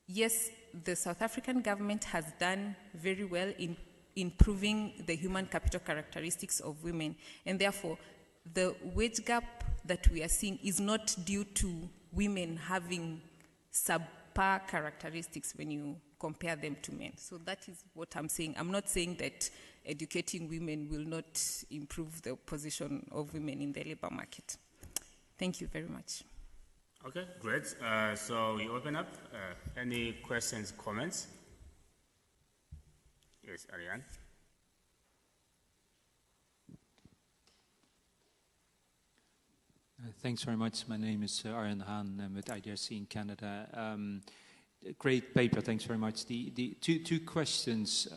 yes, the South African government has done very well in improving the human capital characteristics of women. And therefore, the wage gap that we are seeing is not due to women having subpar characteristics when you compare them to men. So that is what I'm saying. I'm not saying that educating women will not improve the position of women in the labor market. Thank you very much. Okay, great. So we open up. Any questions, comments? Yes, Ariane. Thanks very much. My name is Arjen Haan. I'm with IDRC in Canada. Great paper. Thanks very much. The two questions.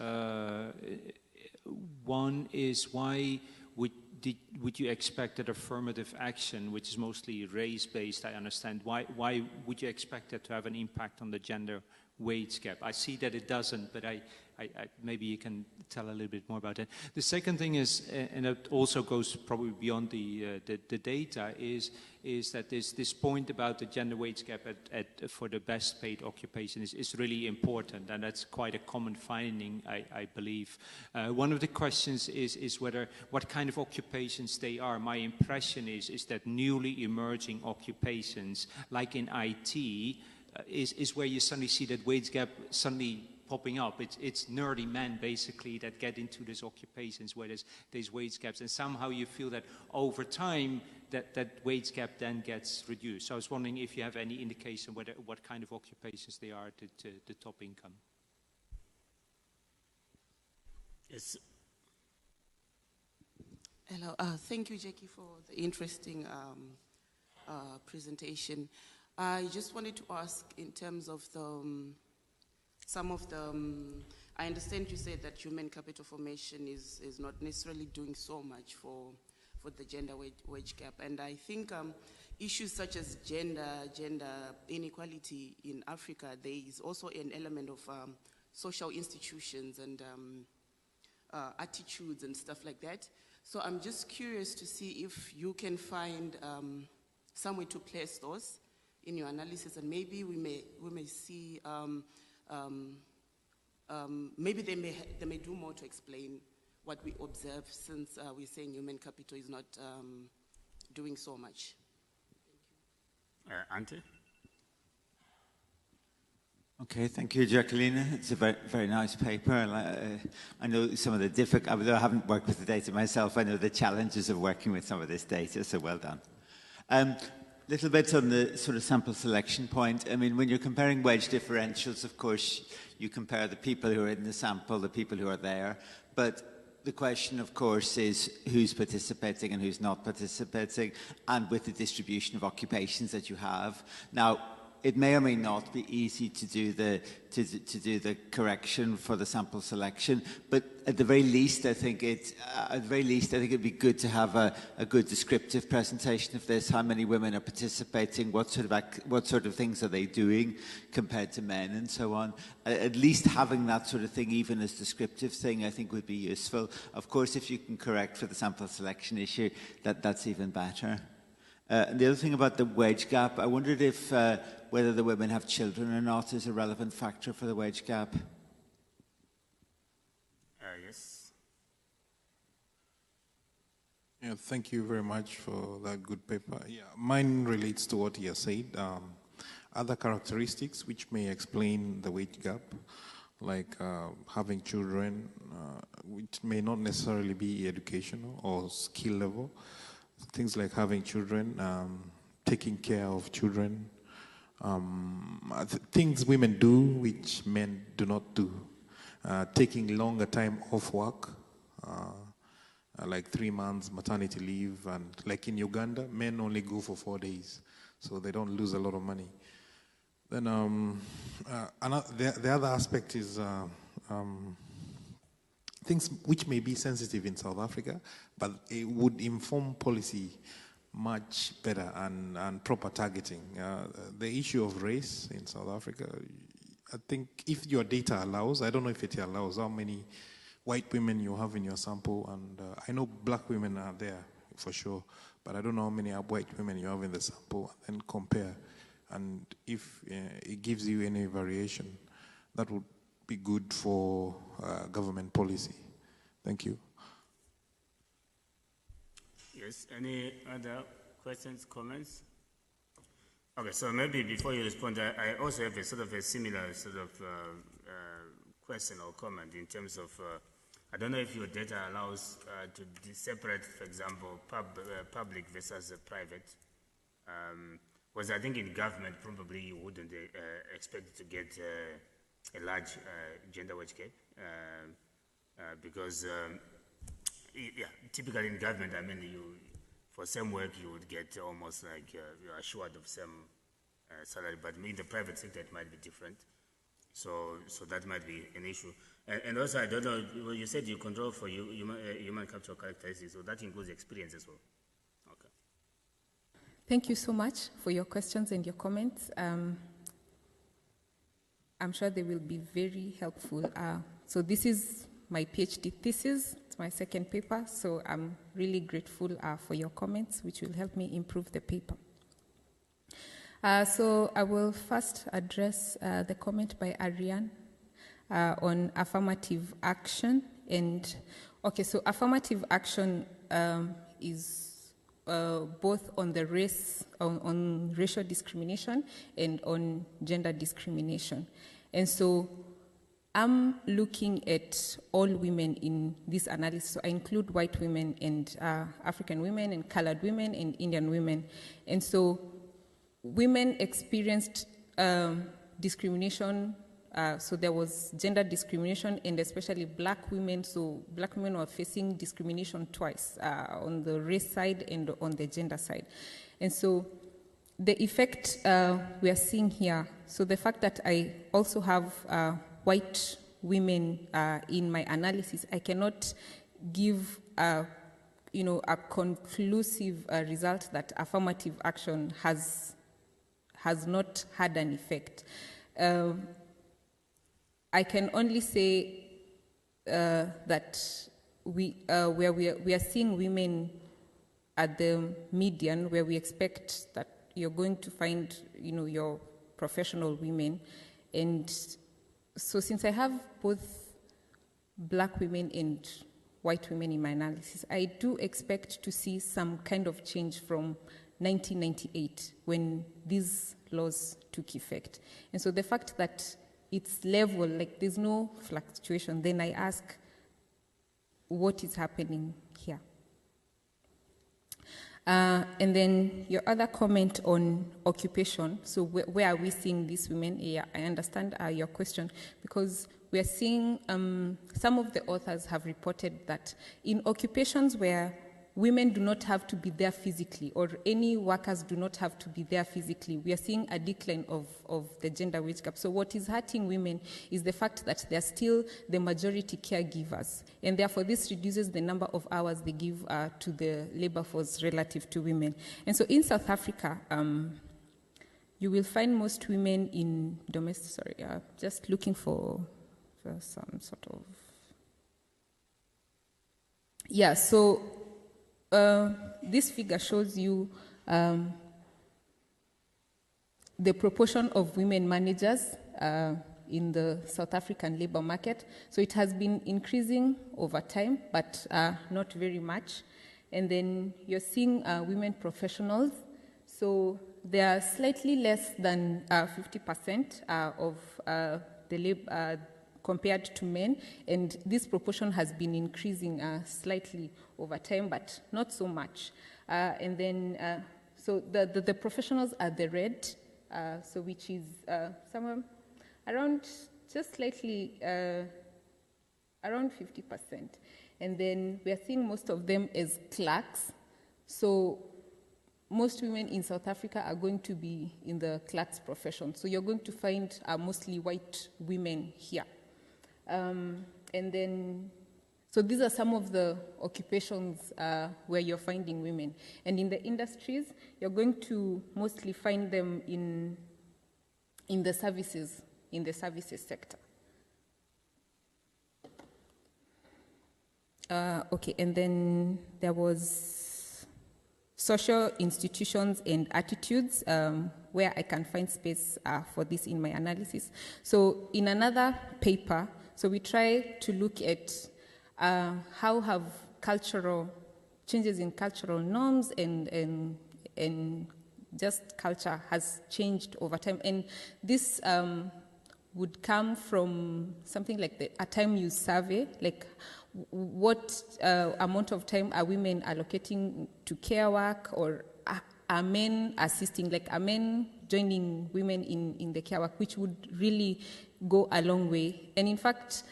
One is, why would you expect that affirmative action, which is mostly race-based, I understand, why would you expect that to have an impact on the gender wage gap. I see that it doesn't, but maybe you can tell a little bit more about that. The second thing is, and it also goes probably beyond the data, is that this point about the gender wage gap for the best paid occupation is really important, and that's quite a common finding, I believe. One of the questions is what kind of occupations they are. My impression is that newly emerging occupations, like in IT, is where you suddenly see that wage gap suddenly popping up. It's nerdy men, basically, that get into these occupations where there's wage gaps, and somehow you feel that over time that wage gap then gets reduced. So I was wondering if you have any indication what kind of occupations they are to the top income. Yes. Hello, thank you, Jackie, for the interesting presentation. I just wanted to ask, in terms of some of the, I understand you said that human capital formation is not necessarily doing so much for the gender wage gap. And I think issues such as gender inequality in Africa, there is also an element of social institutions and attitudes and stuff like that. So I'm just curious to see if you can find some way to place those in your analysis, and maybe we may see maybe they may do more to explain what we observe, since we're saying human capital is not doing so much. Thank you. Ante? Okay, thank you, Jacqueline. It's a very, very nice paper. I know some of the although I haven't worked with the data myself, I know the challenges of working with some of this data, so well done. Little bit on the sort of sample selection point. I mean, when you're comparing wage differentials, of course, you compare the people who are in the sample, the people who are there. But the question, of course, is who's participating and who's not participating, and with the distribution of occupations that you have. Now, it may or may not be easy to do the correction for the sample selection, but at the very least, I think it'd be good to have a good descriptive presentation of this. How many women are participating? What sort of things are they doing compared to men, and so on? At least having that sort of thing, even as descriptive thing, I think would be useful. Of course, if you can correct for the sample selection issue, that's even better. And the other thing about the wage gap, I wondered if whether the women have children or not is a relevant factor for the wage gap. Yes. Yeah, thank you very much for that good paper. Yeah, mine relates to what you said. Other characteristics which may explain the wage gap, like having children, which may not necessarily be educational or skill level. Things like having children, taking care of children, things women do which men do not do, taking longer time off work, like 3 months maternity leave, and like in Uganda, men only go for 4 days, so they don't lose a lot of money. Then the other aspect is things which may be sensitive in South Africa, but it would inform policy much better and proper targeting. The issue of race in South Africa, I think if your data allows, I don't know if it allows how many white women you have in your sample, and I know black women are there for sure, but I don't know how many white women you have in the sample, and then compare. And if it gives you any variation, that would be good for government policy. Thank you. Yes, any other questions, comments? Okay, so maybe before you respond, I also have a sort of a similar sort of question or comment in terms of, I don't know if your data allows to separate, for example, public versus private. Because I think in government, probably you wouldn't expect to get a large gender wage gap. Because typically in government, I mean, for same work you would get almost like you're assured of same salary, but in the private sector it might be different. So that might be an issue. And also, I don't know, you said you control for human capital characteristics, so that includes experience as well. Okay. Thank you so much for your questions and your comments. I'm sure they will be very helpful. So this is my PhD thesis. It's my second paper, so I'm really grateful for your comments, which will help me improve the paper. So I will first address the comment by Ariane on affirmative action. And okay, so affirmative action is both on the race, on racial discrimination and on gender discrimination. And so I'm looking at all women in this analysis. So I include white women and African women and colored women and Indian women. And so women experienced discrimination. So there was gender discrimination, and especially black women. So black women were facing discrimination twice, on the race side and on the gender side. And so the effect we are seeing here, so the fact that I also have white women in my analysis, I cannot give a conclusive result that affirmative action has not had an effect. I can only say that we are seeing women at the median, where we expect that you're going to find, your professional women. And so since I have both black women and white women in my analysis, I do expect to see some kind of change from 1998 when these laws took effect. And so the fact that it's level, like there's no fluctuation, then I ask, what is happening here? And then your other comment on occupation, so where are we seeing these women? Yeah, I understand your question, because we are seeing, some of the authors have reported that in occupations where women do not have to be there physically, or any workers do not have to be there physically, we are seeing a decline of the gender wage gap. So what is hurting women is the fact that they're still the majority caregivers, and therefore this reduces the number of hours they give to the labor force relative to women. And so in South Africa, you will find most women in domestic, just looking for some sort of, yeah, so this figure shows you the proportion of women managers in the South African labor market. So it has been increasing over time, but not very much. And then you're seeing women professionals. So they are slightly less than 50% of the labor compared to men, and this proportion has been increasing slightly over time, but not so much. And then, so the professionals are the red, so which is somewhere around, just slightly around 50%. And then we are seeing most of them as clerks. So most women in South Africa are going to be in the clerks profession. So you're going to find mostly white women here. And then, so these are some of the occupations where you're finding women. And in the industries, you're going to mostly find them in the services sector. Okay, and then there was social institutions and attitudes, where I can find space for this in my analysis. So in another paper, so we try to look at how have cultural changes in cultural norms and just culture has changed over time. And this would come from something like a time use survey, like what amount of time are women allocating to care work, or are men assisting, like are men joining women in the care work, which would really go a long way. And in fact,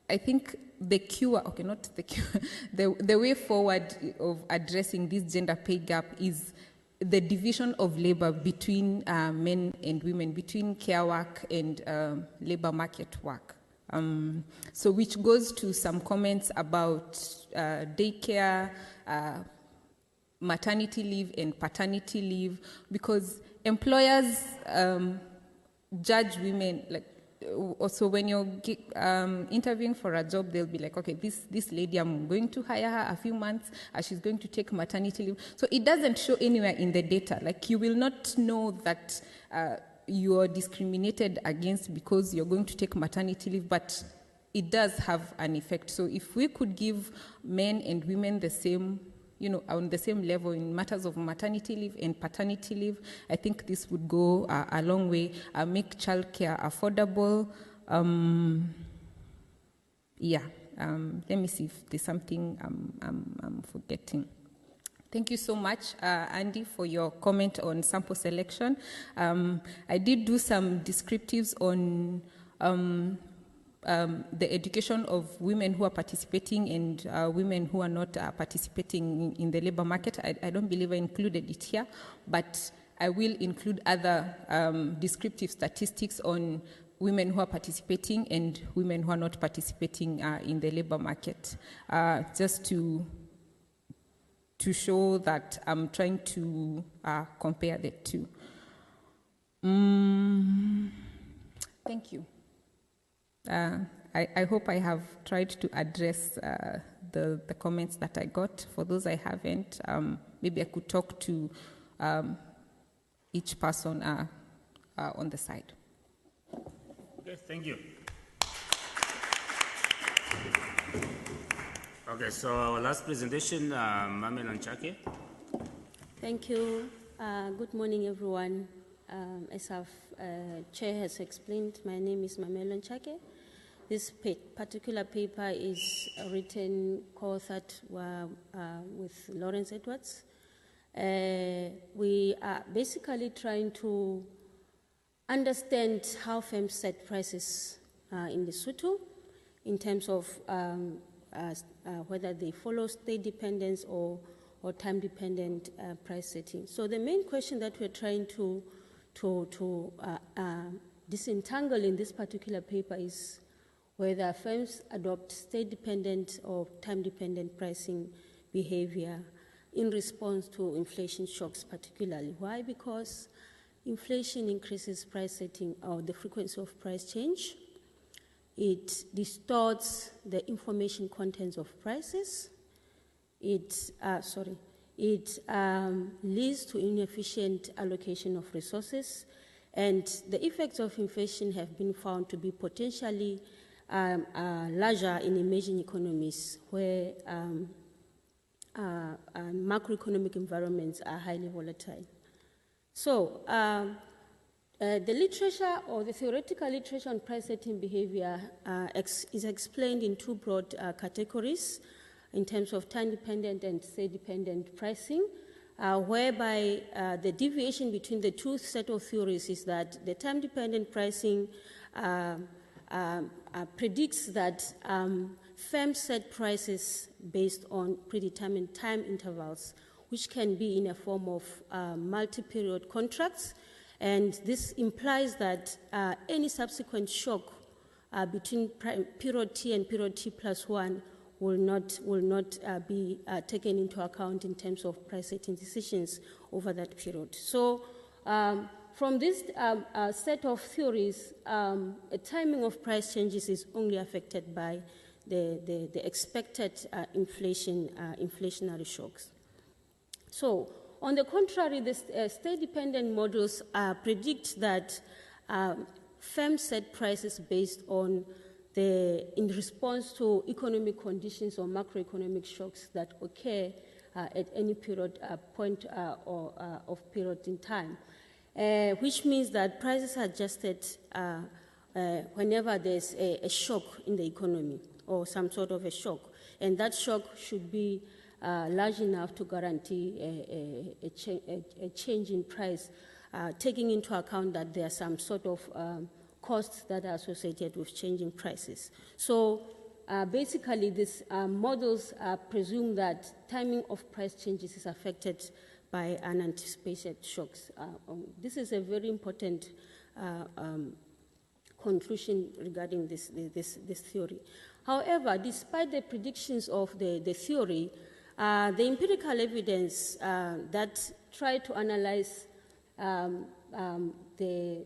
I think the cure, okay, not the cure, the way forward of addressing this gender pay gap is the division of labor between men and women, between care work and labor market work. So which goes to some comments about daycare, maternity leave and paternity leave, because employers judge women, like also when you're interviewing for a job, they'll be like, okay, this lady, I'm going to hire her a few months, she's going to take maternity leave. So it doesn't show anywhere in the data. Like, you will not know that you are discriminated against because you're going to take maternity leave, but it does have an effect. So if we could give men and women the same, on the same level in matters of maternity leave and paternity leave, I think this would go a long way, make childcare affordable. Let me see if there's something I'm forgetting. Thank you so much, Andy, for your comment on sample selection. I did do some descriptives on the education of women who are participating and women who are not participating in the labor market. I don't believe I included it here, but I will include other descriptive statistics on women who are participating and women who are not participating in the labor market, just to show that I'm trying to compare the two. Thank you. I hope I have tried to address the comments that I got. For those I haven't, maybe I could talk to each person on the side. Okay, thank you. Okay, so our last presentation, Mamello and Nchake. Thank you. Good morning, everyone. As our chair has explained, my name is Mamello Nchake. This particular paper is written, co-authored with Lawrence Edwards. We are basically trying to understand how firms set prices in Lesotho in terms of whether they follow state dependence or time-dependent price setting. So the main question that we're trying to disentangle in this particular paper is whether firms adopt state-dependent or time-dependent pricing behavior in response to inflation shocks particularly. Why? Because inflation increases price setting or the frequency of price change. It distorts the information contents of prices. It leads to inefficient allocation of resources, and the effects of inflation have been found to be potentially larger in emerging economies where macroeconomic environments are highly volatile. So the literature or the theoretical literature on price setting behavior is explained in two broad categories in terms of time-dependent and state-dependent pricing, whereby the deviation between the two set of theories is that the time-dependent pricing predicts that firms set prices based on predetermined time intervals, which can be in a form of multi-period contracts. And this implies that any subsequent shock between period T and period T plus 1 will not be taken into account in terms of price setting decisions over that period. So from this set of theories, a timing of price changes is only affected by the expected inflationary shocks. So, on the contrary, the state-dependent models predict that firms set prices based on in response to economic conditions or macroeconomic shocks that occur at any point of period in time, which means that prices are adjusted whenever there's a shock in the economy or some sort of a shock, and that shock should be large enough to guarantee a change in price, taking into account that there are some sort of costs that are associated with changing prices. So basically, these models presume that timing of price changes is affected by unanticipated shocks. This is a very important conclusion regarding this theory. However, despite the predictions of the theory, the empirical evidence that try to analyze the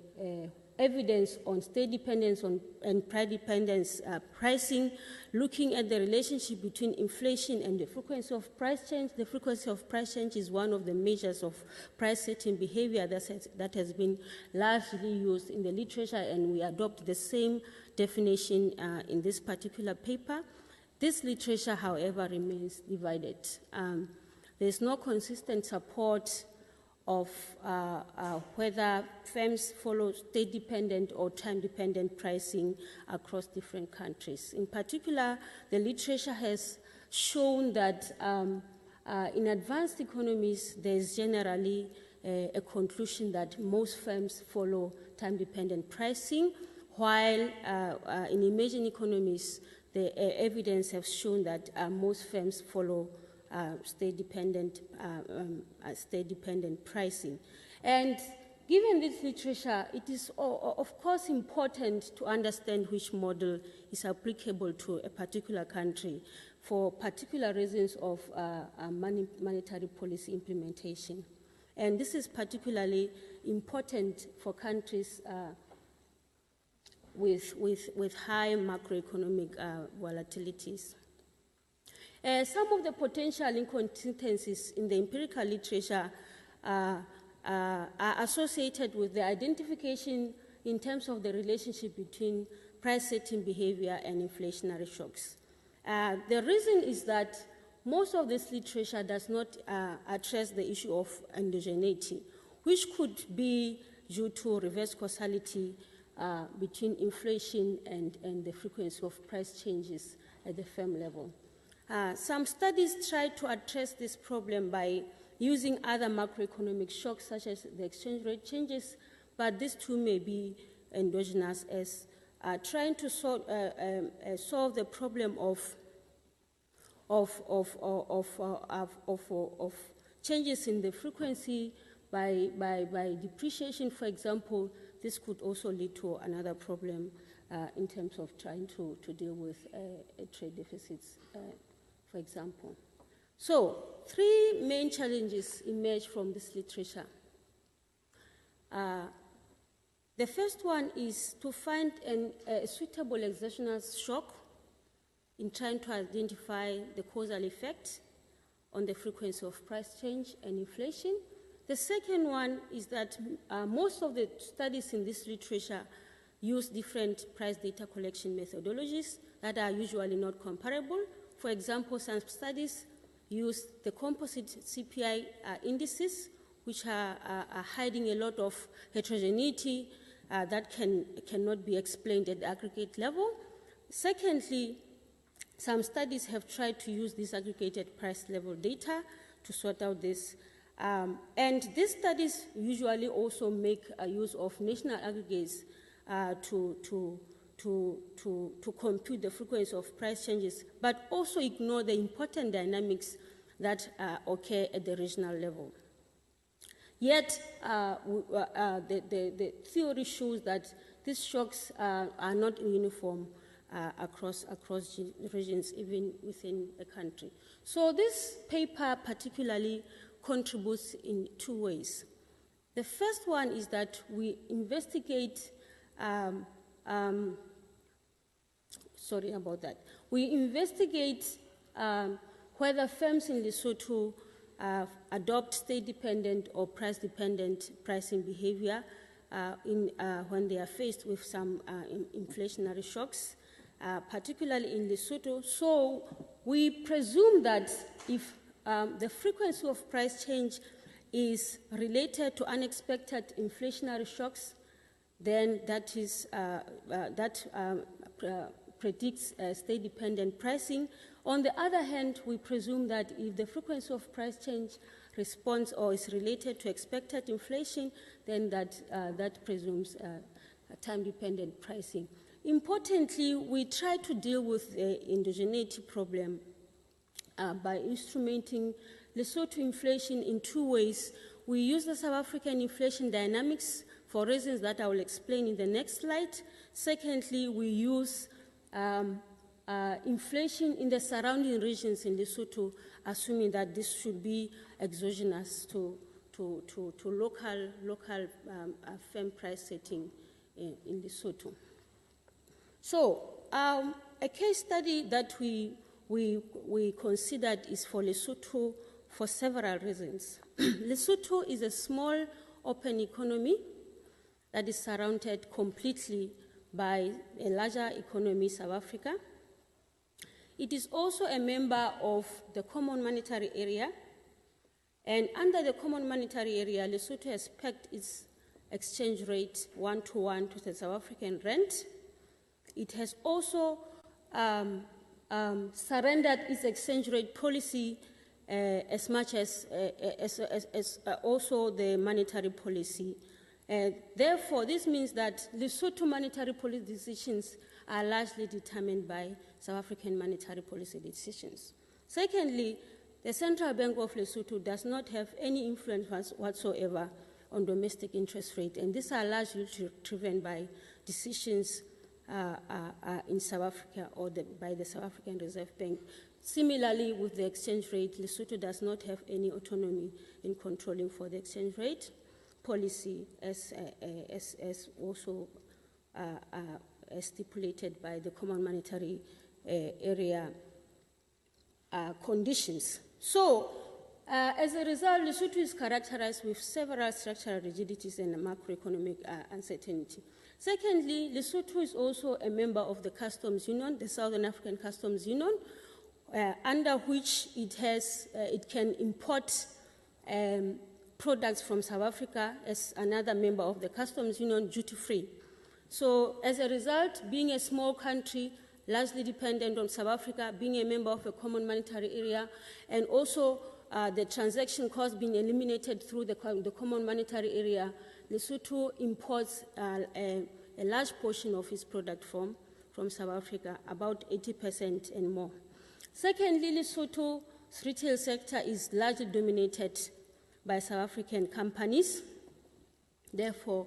evidence on state dependence and price dependence pricing, looking at the relationship between inflation and the frequency of price change. The frequency of price change is one of the measures of price setting behavior that has been largely used in the literature, and we adopt the same definition in this particular paper. This literature, however, remains divided. There's no consistent support of whether firms follow state-dependent or time-dependent pricing across different countries. In particular, the literature has shown that in advanced economies, there's generally a conclusion that most firms follow time-dependent pricing, while in emerging economies, the evidence has shown that most firms follow state-dependent pricing. And given this literature, it is of course important to understand which model is applicable to a particular country for particular reasons of monetary policy implementation. And this is particularly important for countries with high macroeconomic volatilities. Some of the potential inconsistencies in the empirical literature are associated with the identification in terms of the relationship between price-setting behavior and inflationary shocks. The reason is that most of this literature does not address the issue of endogeneity, which could be due to reverse causality between inflation and the frequency of price changes at the firm level. Some studies try to address this problem by using other macroeconomic shocks, such as the exchange rate changes, but this too may be endogenous, as trying to solve the problem of changes in the frequency by depreciation, for example. This could also lead to another problem in terms of trying to deal with trade deficits, for example. So, three main challenges emerge from this literature. The first one is to find a suitable exogenous shock in trying to identify the causal effect on the frequency of price change and inflation. The second one is that most of the studies in this literature use different price data collection methodologies that are usually not comparable. For example, some studies use the composite CPI indices, which are hiding a lot of heterogeneity that cannot be explained at the aggregate level. Secondly, some studies have tried to use disaggregated price level data to sort out this. And these studies usually also make use of national aggregates to compute the frequency of price changes, but also ignore the important dynamics that occur at the regional level. Yet, the theory shows that these shocks are not uniform across regions, even within a country. So this paper particularly contributes in two ways. The first one is that we investigate, we investigate whether firms in Lesotho adopt state-dependent or price-dependent pricing behavior when they are faced with some inflationary shocks, particularly in Lesotho. So we presume that if the frequency of price change is related to unexpected inflationary shocks, then that predicts state-dependent pricing. On the other hand, we presume that if the frequency of price change responds or is related to expected inflation, then that presumes time-dependent pricing. Importantly, we try to deal with the endogeneity problem by instrumenting Lesotho inflation in two ways. We use the South African inflation dynamics for reasons that I will explain in the next slide. Secondly, we use inflation in the surrounding regions in Lesotho, assuming that this should be exogenous to local firm price setting in Lesotho. So a case study that we considered is for Lesotho for several reasons. Lesotho is a small open economy that is surrounded completely by a larger economy, South Africa. It is also a member of the Common Monetary Area, and under the Common Monetary Area, Lesotho has pegged its exchange rate 1-to-1 to the South African rand. It has also surrendered its exchange rate policy as much as also the monetary policy. Therefore, this means that Lesotho monetary policy decisions are largely determined by South African monetary policy decisions. Secondly, the Central Bank of Lesotho does not have any influence whatsoever on domestic interest rate, and these are largely driven by decisions in South Africa or by the South African Reserve Bank. Similarly, with the exchange rate, Lesotho does not have any autonomy in controlling for the exchange rate policy as also stipulated by the Common Monetary Area conditions. So, as a result, Lesotho is characterized with several structural rigidities and macroeconomic uncertainty. Secondly, Lesotho is also a member of the Customs Union, the Southern African Customs Union, under which it can import products from South Africa as another member of the Customs Union duty-free. So as a result, being a small country, largely dependent on South Africa, being a member of a common monetary area, and also the transaction cost being eliminated through the common monetary area, Lesotho imports a large portion of its product from South Africa, about 80% and more. Secondly, Lesotho's retail sector is largely dominated by South African companies. Therefore,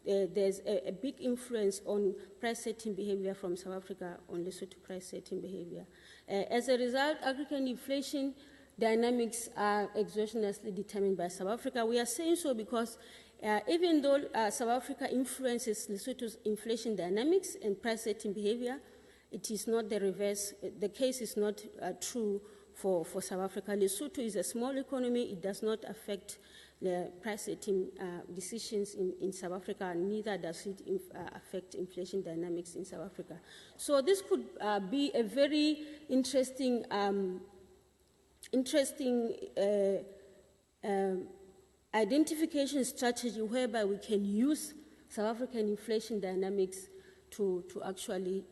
there's a big influence on price-setting behavior from South Africa on Lesotho price-setting behavior. As a result, African inflation dynamics are exogenously determined by South Africa. We are saying so because even though South Africa influences Lesotho's inflation dynamics and price-setting behavior, it is not the reverse. The case is not true for South Africa. Lesotho is a small economy. It does not affect the price-setting decisions in South Africa, and neither does it affect inflation dynamics in South Africa. So this could be a very interesting identification strategy whereby we can use South African inflation dynamics to actually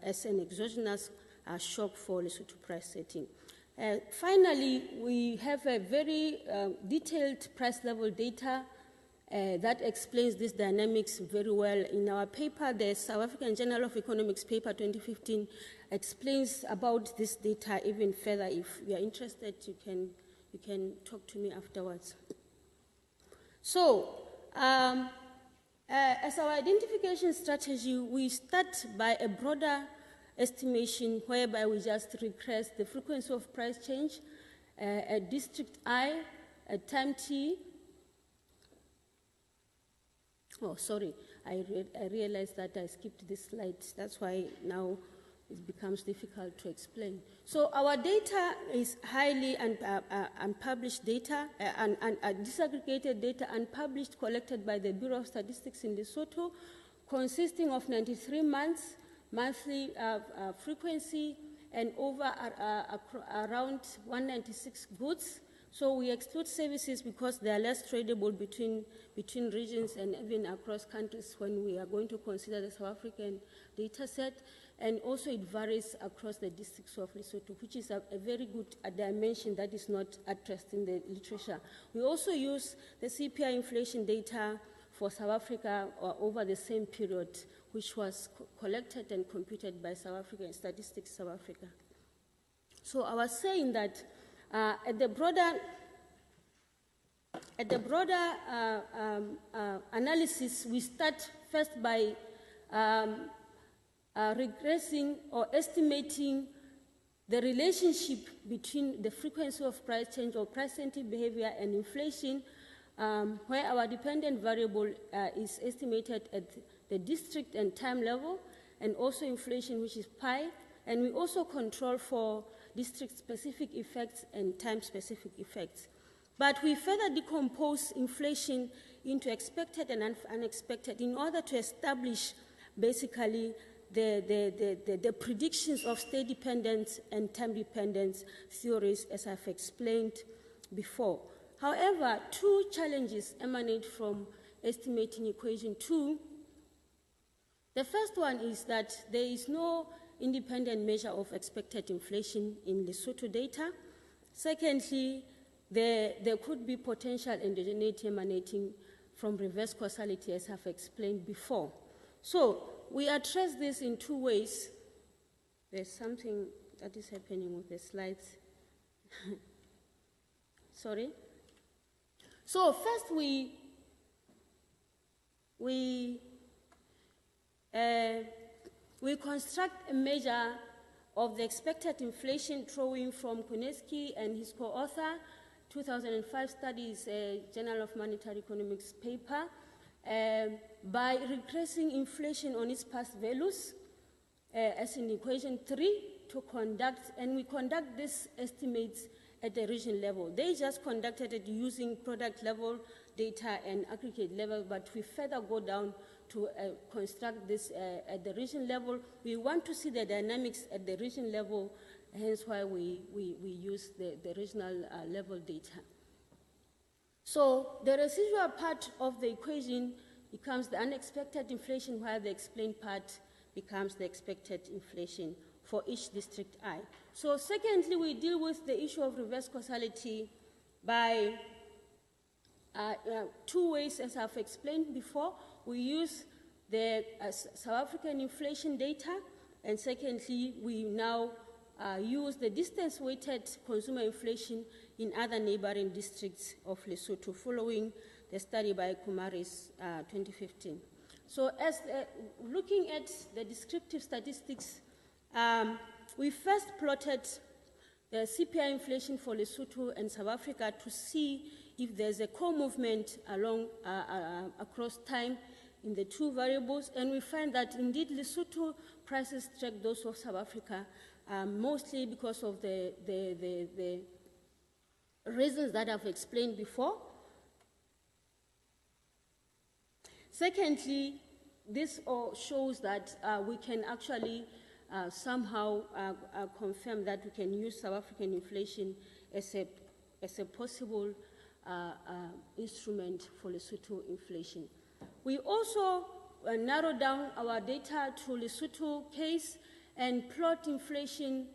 as an exogenous shock for Lesotho price setting. Finally, we have a very detailed price level data that explains these dynamics very well. In our paper, the South African Journal of Economics paper 2015 explains about this data even further. If you are interested, you can talk to me afterwards. So, as our identification strategy, we start by a broader estimation whereby we just regress the frequency of price change at district I, at time t. Oh, sorry, I realized that I skipped this slide. That's why now it becomes difficult to explain. So our data is highly unpublished data, and disaggregated data, unpublished, collected by the Bureau of Statistics in Lesotho, consisting of 93 months, monthly frequency, and over around 196 goods. So we exclude services because they are less tradable between regions and even across countries when we are going to consider the South African data set. And also it varies across the districts of Lesotho, which is a very good dimension that is not addressed in the literature. We also use the CPI inflation data for South Africa over the same period, which was collected and computed by South African Statistics South Africa. So I was saying that at the broader analysis, we start first by regressing or estimating the relationship between the frequency of price change or price sensitive behavior and inflation where our dependent variable is estimated at the district and time level, and also inflation, which is pi, and we also control for district-specific effects and time-specific effects. But we further decompose inflation into expected and unexpected in order to establish basically the predictions of state dependence and time dependence theories, as I've explained before. However, two challenges emanate from estimating equation 2. The first one is that there is no independent measure of expected inflation in Lesotho data. Secondly, there could be potential endogeneity emanating from reverse causality, as I've explained before. So we address this in two ways. There's something that is happening with the slides. Sorry. So first we construct a measure of the expected inflation drawing from Kuneski and his co-author, 2005 studies, Journal of Monetary Economics paper, by regressing inflation on its past values, as in equation 3, to conduct, and we conduct these estimates at the region level. They just conducted it using product level data and aggregate level, but we further go down to construct this at the region level. We want to see the dynamics at the region level, hence why we use the regional level data. So the residual part of the equation becomes the unexpected inflation, while the explained part becomes the expected inflation for each district I. So secondly, we deal with the issue of reverse causality by two ways, as I've explained before. We use the South African inflation data, and secondly, we now use the distance-weighted consumer inflation in other neighboring districts of Lesotho, following the study by Kumaris 2015. So as looking at the descriptive statistics, we first plotted the CPI inflation for Lesotho and South Africa to see if there's a co-movement along across time in the two variables, and we find that indeed Lesotho prices track those of South Africa, mostly because of the reasons that I've explained before. Secondly, this shows that we can actually somehow confirm that we can use South African inflation as a possible instrument for Lesotho inflation. We also narrow down our data to Lesotho case and plot inflation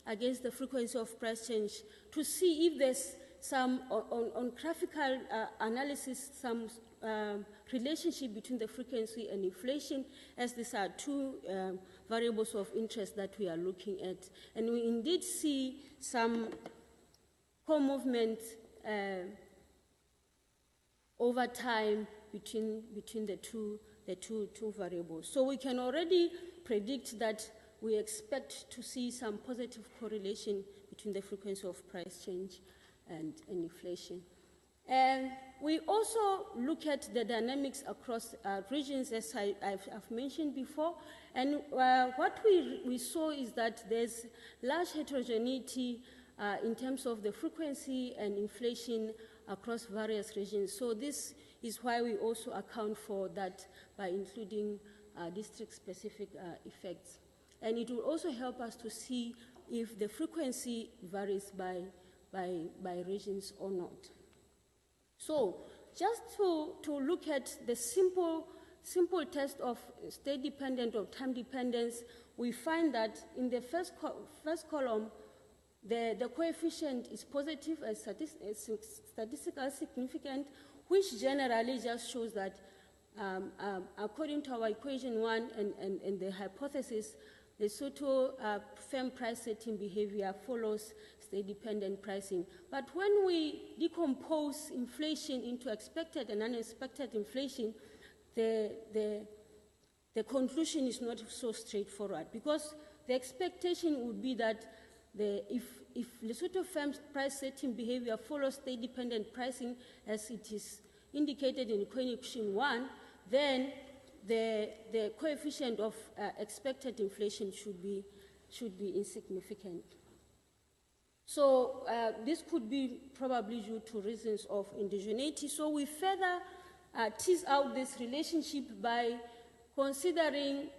against the frequency of price change to see if there's some, on graphical analysis, some relationship between the frequency and inflation, as these are two variables of interest that we are looking at. And we indeed see some co-movement over time between the two variables. So we can already predict that we expect to see some positive correlation between the frequency of price change and inflation. And we also look at the dynamics across regions, as I've mentioned before. And what we saw is that there's large heterogeneity in terms of the frequency and inflation across various regions. So this is why we also account for that by including district-specific effects. And it will also help us to see if the frequency varies by regions or not. So just to look at the simple test of state dependent or time dependence, we find that in the first column, the coefficient is positive and statistically significant, which generally just shows that according to our equation 1 and the hypothesis, Lesotho firm price setting behavior follows state-dependent pricing. But when we decompose inflation into expected and unexpected inflation, the conclusion is not so straightforward, because the expectation would be that if Lesotho firm price setting behavior follows state-dependent pricing, as it is indicated in equation 1, then the coefficient of expected inflation should be insignificant. So this could be probably due to reasons of endogeneity. So we further tease out this relationship by considering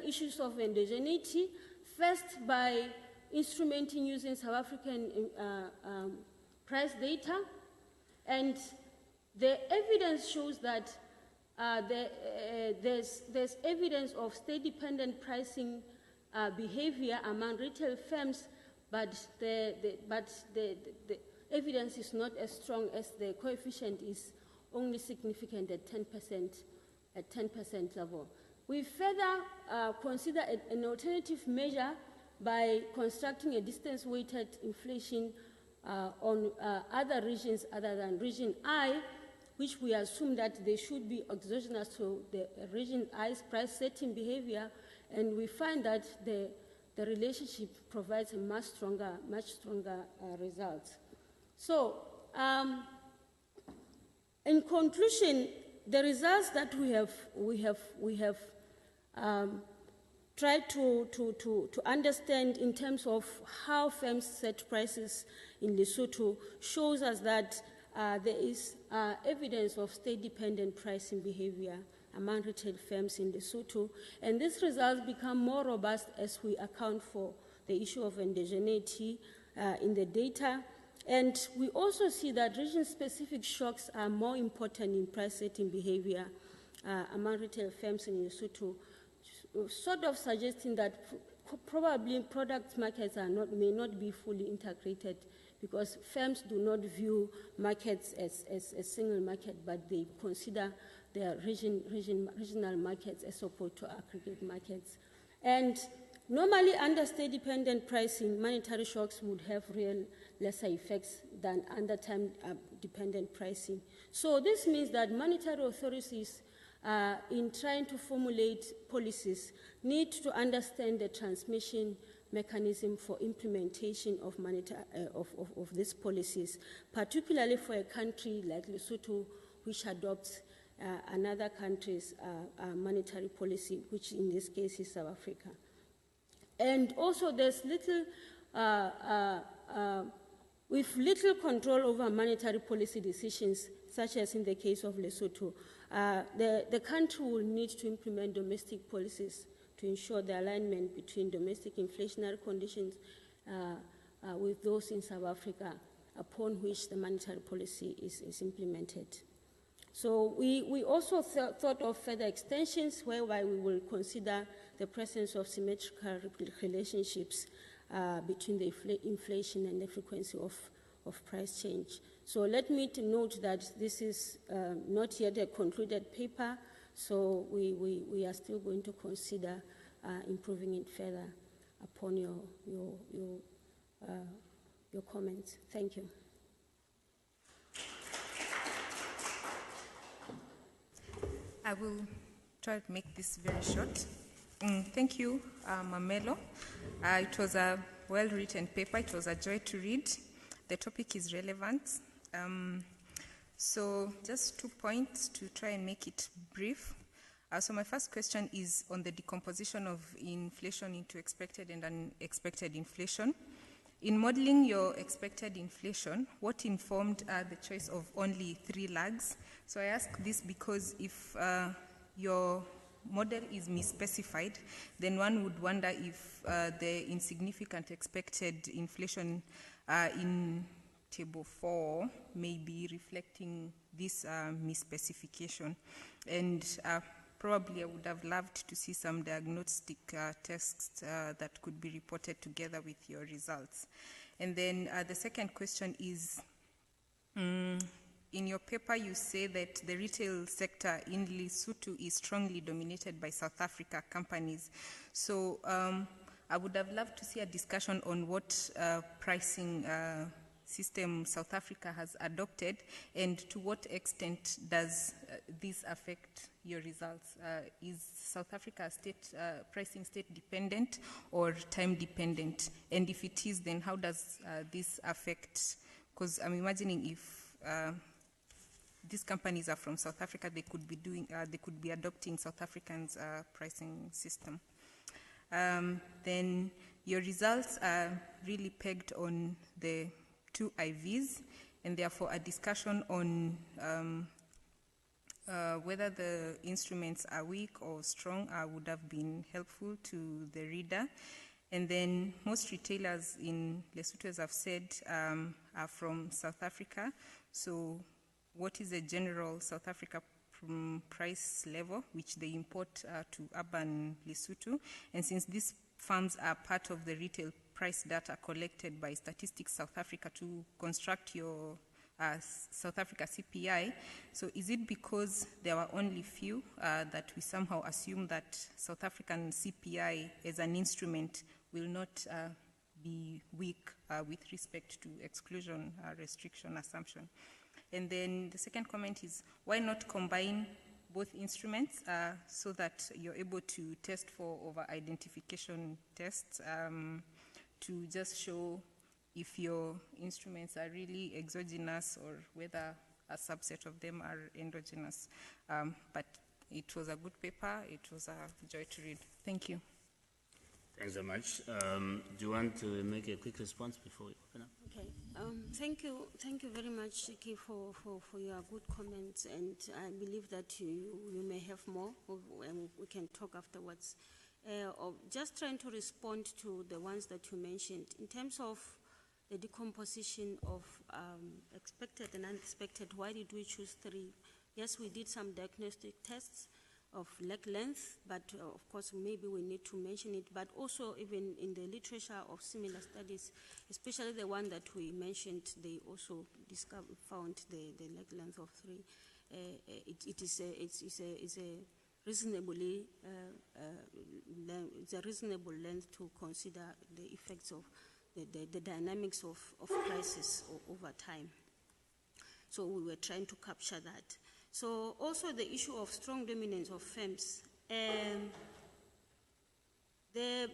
issues of endogeneity, first by instrumenting using South African price data, and the evidence shows that there's evidence of state-dependent pricing behavior among retail firms, but the evidence is not as strong as the coefficient is only significant at 10% level. We further consider an alternative measure by constructing a distance-weighted inflation on other regions other than region I, which we assume that they should be exogenous to the region I's price setting behavior, and we find that the relationship provides a much stronger result. So, in conclusion, the results that we have tried to understand in terms of how firms set prices in Lesotho shows us that there is evidence of state-dependent pricing behavior among retail firms in Lesotho, and these results become more robust as we account for the issue of endogeneity in the data. And we also see that region-specific shocks are more important in price-setting behavior among retail firms in Lesotho, sort of suggesting that probably product markets may not be fully integrated, because firms do not view markets as a single market, but they consider their regional markets as opposed to aggregate markets. And normally, under state-dependent pricing, monetary shocks would have lesser effects than under time-dependent pricing. So this means that monetary authorities, in trying to formulate policies, need to understand the transmission mechanism for implementation of these policies, particularly for a country like Lesotho, which adopts another country's monetary policy, which in this case is South Africa. And also there's with little control over monetary policy decisions, such as in the case of Lesotho, the country will need to implement domestic policies to ensure the alignment between domestic inflationary conditions with those in South Africa, upon which the monetary policy is implemented. So we also thought of further extensions whereby we will consider the presence of symmetrical relationships between the inflation and the frequency of price change. So let me note that this is not yet a concluded paper, so we are still going to consider improving it further upon your comments. Thank you. I will try to make this very short. Thank you, Mamello. It was a well-written paper. It was a joy to read. The topic is relevant. So just 2 points to try and make it brief. So my first question is on the decomposition of inflation into expected and unexpected inflation. In modeling your expected inflation, what informed the choice of only 3 lags? So I ask this because if your model is misspecified, then one would wonder if the insignificant expected inflation in Table 4 may be reflecting this misspecification. And probably I would have loved to see some diagnostic tests that could be reported together with your results. And then the second question is, in your paper you say that the retail sector in Lesotho is strongly dominated by South Africa companies. So I would have loved to see a discussion on what pricing system South Africa has adopted, and to what extent does this affect your results? Is South Africa pricing state dependent or time dependent? And if it is, then how does this affect? Because I'm imagining if these companies are from South Africa, they could be adopting South African's pricing system. Then your results are really pegged on the 2 IVs, and therefore a discussion on whether the instruments are weak or strong would have been helpful to the reader. And then most retailers in Lesotho, as I've said, are from South Africa. So what is the general South Africa price level, which they import to urban Lesotho? And since these firms are part of the retail price data collected by Statistics South Africa to construct your South Africa CPI, so is it because there were only few that we somehow assume that South African CPI as an instrument will not be weak with respect to exclusion restriction assumption? And then the second comment is, why not combine both instruments so that you're able to test for over-identification tests to just show if your instruments are really exogenous or whether a subset of them are endogenous. But it was a good paper. It was a joy to read. Thank you. Thanks so much. Do you want to make a quick response before we open up? Okay. Thank you very much, Jackie, for your good comments, and I believe that you may have more, and we can talk afterwards. Just trying to respond to the ones that you mentioned. In terms of the decomposition of expected and unexpected, why did we choose 3? Yes, we did some diagnostic tests of leg length, but of course maybe we need to mention it, but also even in the literature of similar studies, especially the one that we mentioned, they also found the leg length of 3. It's a reasonably it's a reasonable length to consider the effects of the dynamics of prices over time. So we were trying to capture that. So also the issue of strong dominance of firms. The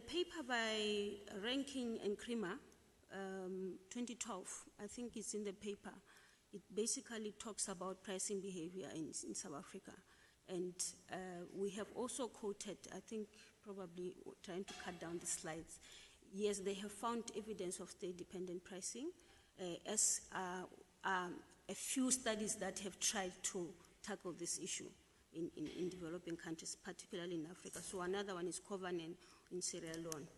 paper by Ranking and Creamer, 2012, I think it's in the paper. It basically talks about pricing behavior in South Africa. And we have also quoted, I think probably trying to cut down the slides, yes, they have found evidence of state-dependent pricing as a few studies that have tried to tackle this issue in developing countries, particularly in Africa. So another one is Covenant in Sierra Leone,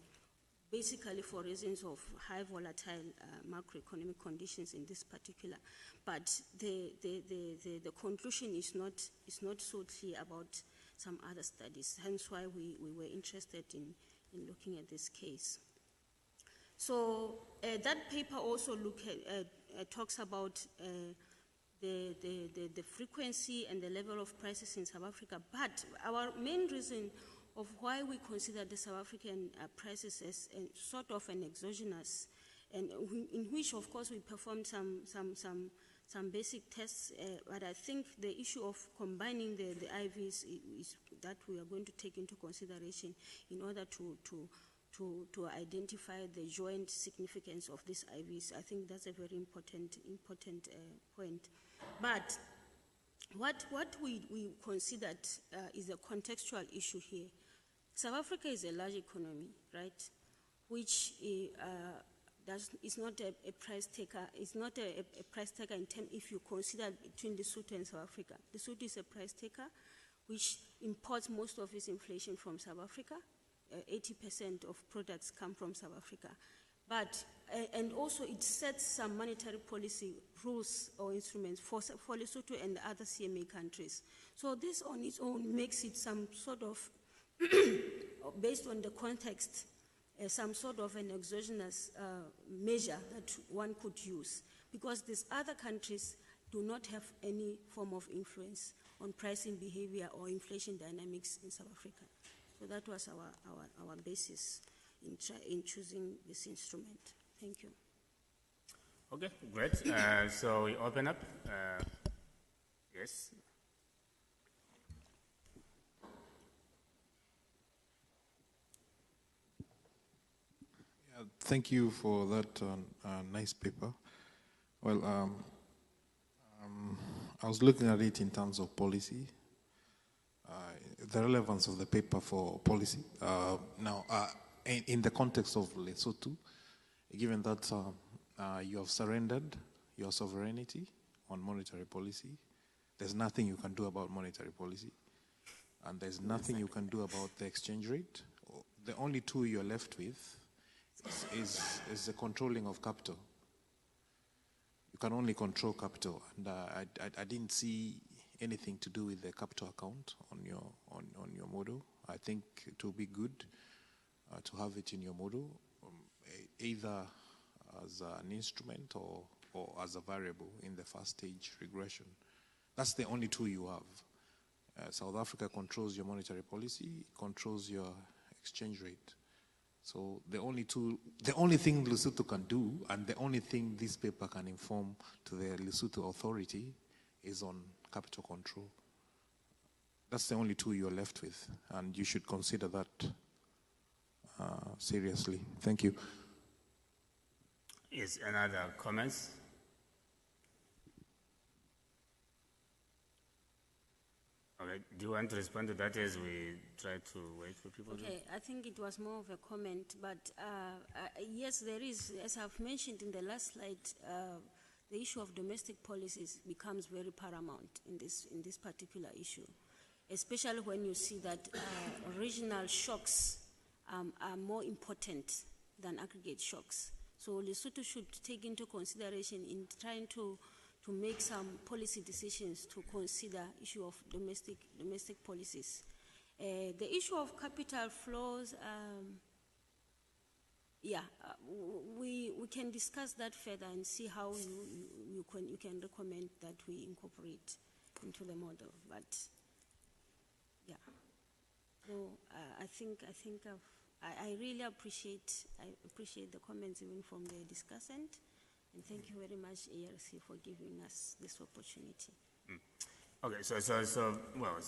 basically for reasons of high volatile macroeconomic conditions in this particular. But the conclusion is not so clear about some other studies, hence why we were interested in looking at this case. So that paper also talks about the frequency and the level of prices in South Africa. But our main reason of why we consider the South African prices as sort of an exogenous, and in which, of course, we performed some basic tests, but I think the issue of combining the IVs is that we are going to take into consideration in order to identify the joint significance of these IVs. I think that's a very important point. But what we considered is a contextual issue here. South Africa is a large economy, right, which is not a price taker. It's not a price taker in terms if you consider between Lesotho and South Africa. Lesotho is a price taker, which imports most of its inflation from South Africa. 80% of products come from South Africa. But, and also it sets some monetary policy rules or instruments for Lesotho and other CMA countries. So this on its own makes it some sort of, based on the context, some sort of an exogenous measure that one could use, because these other countries do not have any form of influence on pricing behavior or inflation dynamics in South Africa. So that was our basis in choosing this instrument. Thank you. Okay, great. So we open up. Yes. Thank you for that nice paper. Well, I was looking at it in terms of policy, the relevance of the paper for policy. Now, in the context of Lesotho, given that you have surrendered your sovereignty on monetary policy, there's nothing you can do about monetary policy, and there's nothing you can do about the exchange rate. The only tool you're left with is the controlling of capital. You can only control capital, and I didn't see anything to do with the capital account on your model. I think it will be good to have it in your model, either as an instrument or as a variable in the first stage regression. That's the only tool you have. South Africa controls your monetary policy, controls your exchange rate. So the only thing Lesotho can do, and the only thing this paper can inform to the Lesotho authority, is on capital control. That's the only tool you're left with, and you should consider that seriously. Thank you. Yes, another comments? Okay, do you want to respond to that as we try to wait for people? Okay, I think it was more of a comment, but yes, there is, as I've mentioned in the last slide, the issue of domestic policies becomes very paramount in this particular issue, especially when you see that regional shocks are more important than aggregate shocks. So Lesotho should take into consideration in trying to make some policy decisions to consider issue of domestic policies. The issue of capital flows, we can discuss that further and see how you can recommend that we incorporate into the model. But yeah, so I really appreciate the comments even from the discussant, and thank you very much, AERC, for giving us this opportunity. Okay, so well,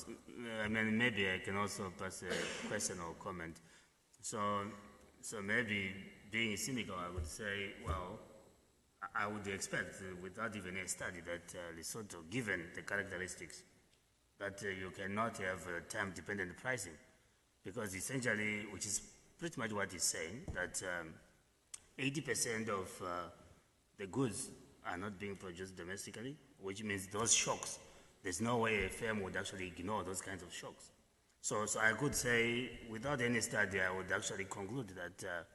I mean, maybe I can also pass a question or comment. So maybe being cynical, I would say, well, I would expect, without even a study, that Lesotho, given the characteristics, that you cannot have time-dependent pricing, because essentially, which is pretty much what he's saying, that 80% of the goods are not being produced domestically, which means those shocks, there's no way a firm would actually ignore those kinds of shocks. So I could say, without any study, I would actually conclude that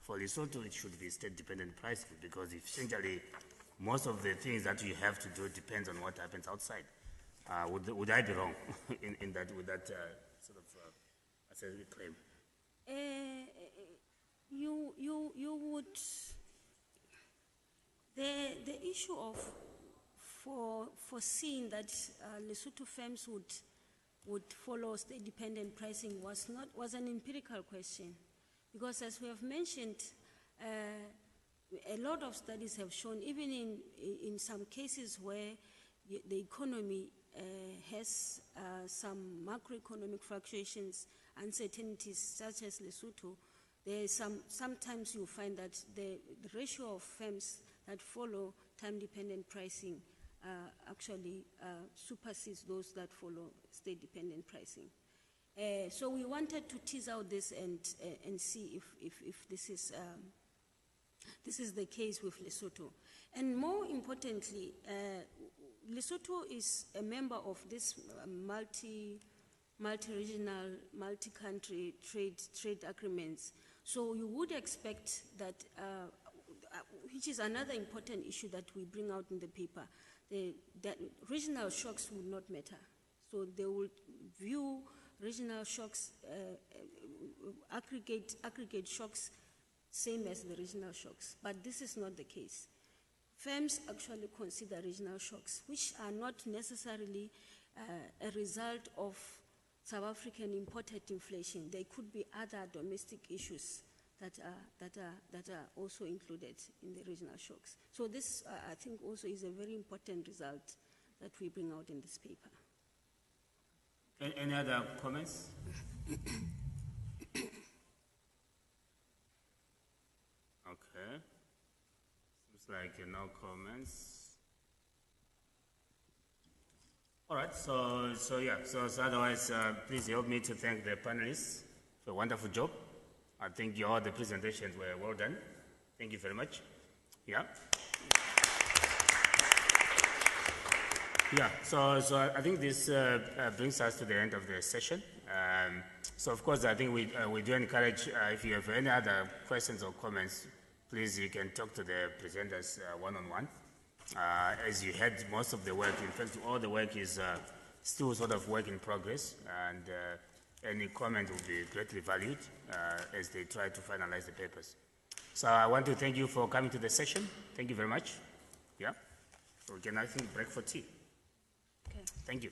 for Lesotho, it should be state-dependent pricing, because essentially, most of the things that you have to do depends on what happens outside. Would I be wrong in that, with that sort of claim? You would. The issue of foreseeing that Lesotho firms would follow state-dependent pricing was an empirical question, because as we have mentioned, a lot of studies have shown, even in some cases where the economy has some macroeconomic fluctuations, uncertainties such as Lesotho, sometimes you find that the ratio of firms that follow time-dependent pricing actually supersedes those that follow state-dependent pricing. So we wanted to tease out this and see if this is the case with Lesotho. And more importantly, Lesotho is a member of this multi-regional, multi-country trade agreements. So you would expect that, which is another important issue that we bring out in the paper, that regional shocks would not matter. So they would view regional shocks, aggregate shocks, same as the regional shocks. But this is not the case. Firms actually consider regional shocks, which are not necessarily a result of South African imported inflation. They could be other domestic issues that are also included in the regional shocks. So this, I think, also is a very important result that we bring out in this paper. Any other comments? Okay. Seems like no comments. All right, so otherwise, please help me to thank the panelists for a wonderful job. I think all the presentations were well done. Thank you very much. Yeah. Yeah, so I think this brings us to the end of the session. So of course, I think we do encourage, if you have any other questions or comments, please, you can talk to the presenters one-on-one. As you had most of the work, in fact, all the work is still sort of work in progress, and any comment will be greatly valued as they try to finalize the papers. So I want to thank you for coming to the session. Thank you very much. Yeah. So we can, I think, break for tea. Okay. Thank you.